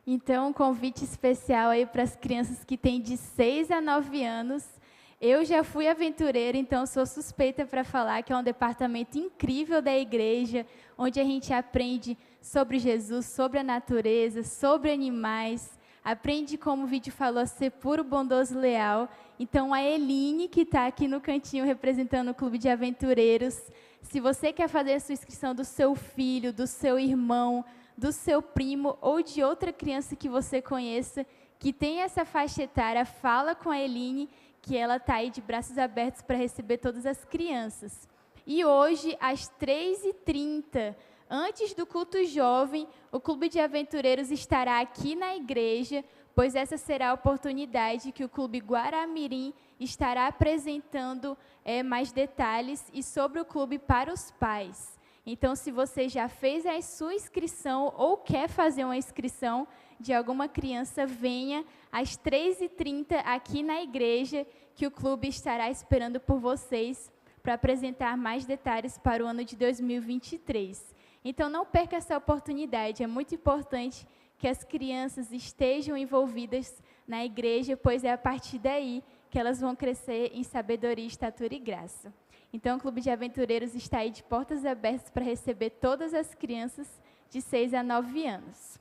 Então, um convite especial aí para as crianças que têm de 6 a 9 anos. Eu já fui aventureira, então sou suspeita para falar que é um departamento incrível da igreja, onde a gente aprende sobre Jesus, sobre a natureza, sobre animais, aprende, como o vídeo falou, a ser puro, bondoso e leal. Então, a Eline, que está aqui no cantinho representando o Clube de Aventureiros, se você quer fazer a sua inscrição do seu filho, do seu irmão, do seu primo ou de outra criança que você conheça, que tem essa faixa etária, fala com a Eline, que ela está aí de braços abertos para receber todas as crianças. E hoje, às 3h30, antes do culto jovem, o Clube de Aventureiros estará aqui na igreja, pois essa será a oportunidade que o Clube Guaramirim estará apresentando mais detalhes e sobre o clube para os pais. Então, se você já fez a sua inscrição ou quer fazer uma inscrição de alguma criança, venha às 3h30 aqui na igreja, que o clube estará esperando por vocês para apresentar mais detalhes para o ano de 2023. Então, não perca essa oportunidade, é muito importante que as crianças estejam envolvidas na igreja, pois é a partir daí que elas vão crescer em sabedoria, estatura e graça. Então, o Clube de Aventureiros está aí de portas abertas para receber todas as crianças de 6 a 9 anos.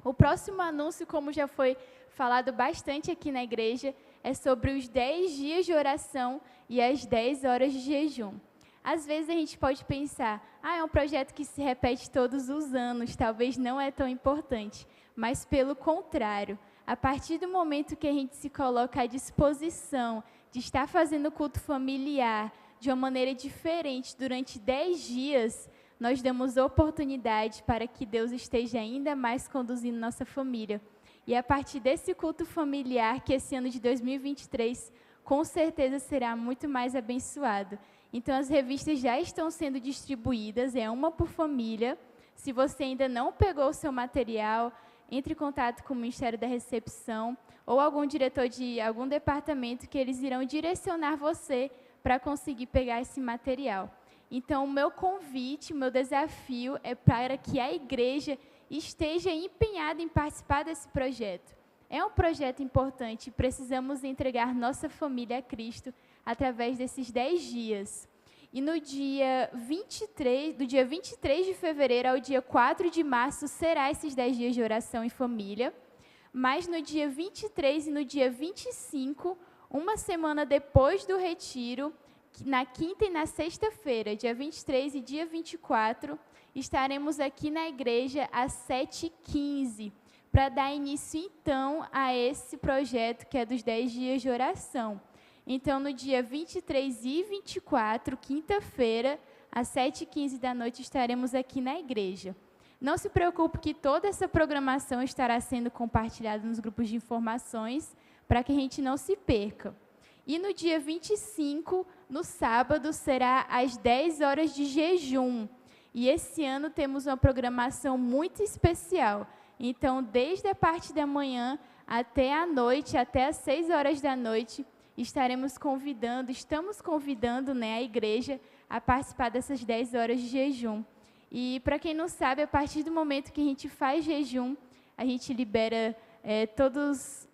O próximo anúncio, como já foi falado bastante aqui na igreja, é sobre os 10 dias de oração e as 10 horas de jejum. Às vezes a gente pode pensar, é um projeto que se repete todos os anos, talvez não é tão importante, mas pelo contrário, a partir do momento que a gente se coloca à disposição de estar fazendo culto familiar de uma maneira diferente durante 10 dias, nós damos oportunidade para que Deus esteja ainda mais conduzindo nossa família. E a partir desse culto familiar, que esse ano de 2023, com certeza será muito mais abençoado. Então, as revistas já estão sendo distribuídas, é uma por família. Se você ainda não pegou o seu material, entre em contato com o Ministério da Recepção ou algum diretor de algum departamento que eles irão direcionar você para conseguir pegar esse material. Então, o meu convite, o meu desafio é para que a igreja esteja empenhada em participar desse projeto. É um projeto importante, precisamos entregar nossa família a Cristo através desses 10 dias. E no dia 23, do dia 23 de fevereiro ao dia 4 de março, será esses 10 dias de oração em família. Mas no dia 23 e no dia 25, uma semana depois do retiro, na quinta e na sexta-feira, dia 23 e dia 24, estaremos aqui na igreja às 7h15, para dar início, então, a esse projeto que é dos 10 dias de oração. Então, no dia 23 e 24, quinta-feira, às 7h15 da noite, estaremos aqui na igreja. Não se preocupe que toda essa programação estará sendo compartilhada nos grupos de informações, para que a gente não se perca. E no dia 25, no sábado, será às 10 horas de jejum. E esse ano temos uma programação muito especial. Então, desde a parte da manhã até a noite, até às 6 horas da noite, estamos convidando, a igreja a participar dessas 10 horas de jejum. E, para quem não sabe, a partir do momento que a gente faz jejum, a gente libera todos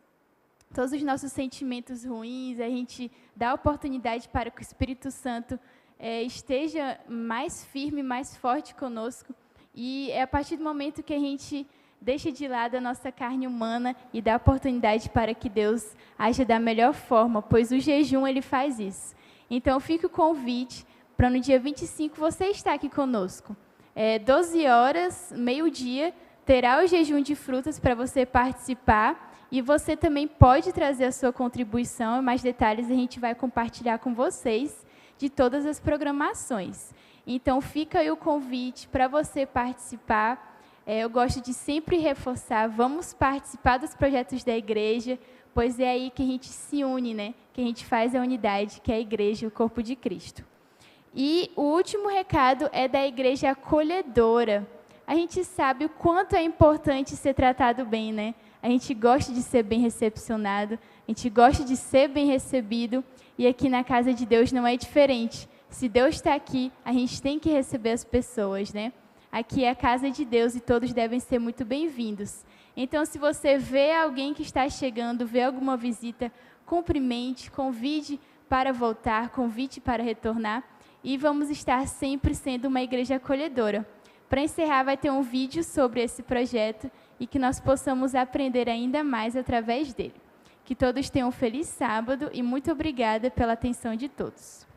os nossos sentimentos ruins, a gente dá oportunidade para que o Espírito Santo esteja mais firme, mais forte conosco. E é a partir do momento que a gente deixa de lado a nossa carne humana e dá oportunidade para que Deus aja da melhor forma, pois o jejum, ele faz isso. Então, fica o convite para no dia 25 você estar aqui conosco. 12 horas, meio-dia, terá o jejum de frutas para você participar e você também pode trazer a sua contribuição e mais detalhes a gente vai compartilhar com vocês de todas as programações. Então, fica aí o convite para você participar. Eu gosto de sempre reforçar, vamos participar dos projetos da igreja, pois é aí que a gente se une, que a gente faz a unidade, que é a igreja, o corpo de Cristo. E o último recado é da igreja acolhedora. A gente sabe o quanto é importante ser tratado bem, A gente gosta de ser bem recepcionado, a gente gosta de ser bem recebido, e aqui na casa de Deus não é diferente. Se Deus está aqui, a gente tem que receber as pessoas, Aqui é a casa de Deus e todos devem ser muito bem-vindos. Então, se você vê alguém que está chegando, vê alguma visita, cumprimente, convide para voltar, convide para retornar, e vamos estar sempre sendo uma igreja acolhedora. Para encerrar, vai ter um vídeo sobre esse projeto e que nós possamos aprender ainda mais através dele. Que todos tenham um feliz sábado e muito obrigada pela atenção de todos.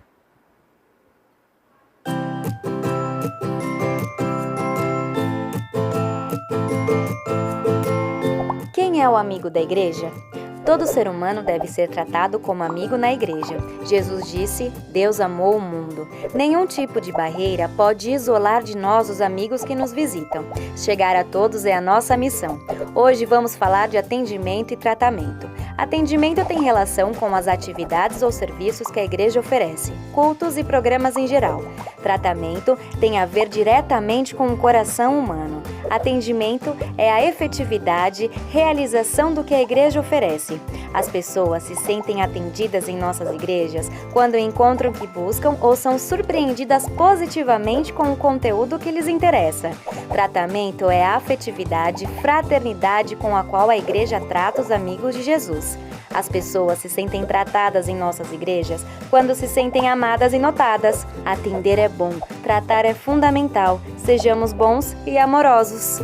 Quem é o amigo da igreja? Todo ser humano deve ser tratado como amigo na igreja. Jesus disse: Deus amou o mundo. Nenhum tipo de barreira pode isolar de nós os amigos que nos visitam. Chegar a todos é a nossa missão. Hoje vamos falar de atendimento e tratamento. Atendimento tem relação com as atividades ou serviços que a igreja oferece, cultos e programas em geral. Tratamento tem a ver diretamente com o coração humano. Atendimento é a efetividade, realização do que a igreja oferece. As pessoas se sentem atendidas em nossas igrejas quando encontram o que buscam ou são surpreendidas positivamente com o conteúdo que lhes interessa. Tratamento é a afetividade, fraternidade com a qual a igreja trata os amigos de Jesus. As pessoas se sentem tratadas em nossas igrejas quando se sentem amadas e notadas. Atender é bom, tratar é fundamental. Sejamos bons e amorosos.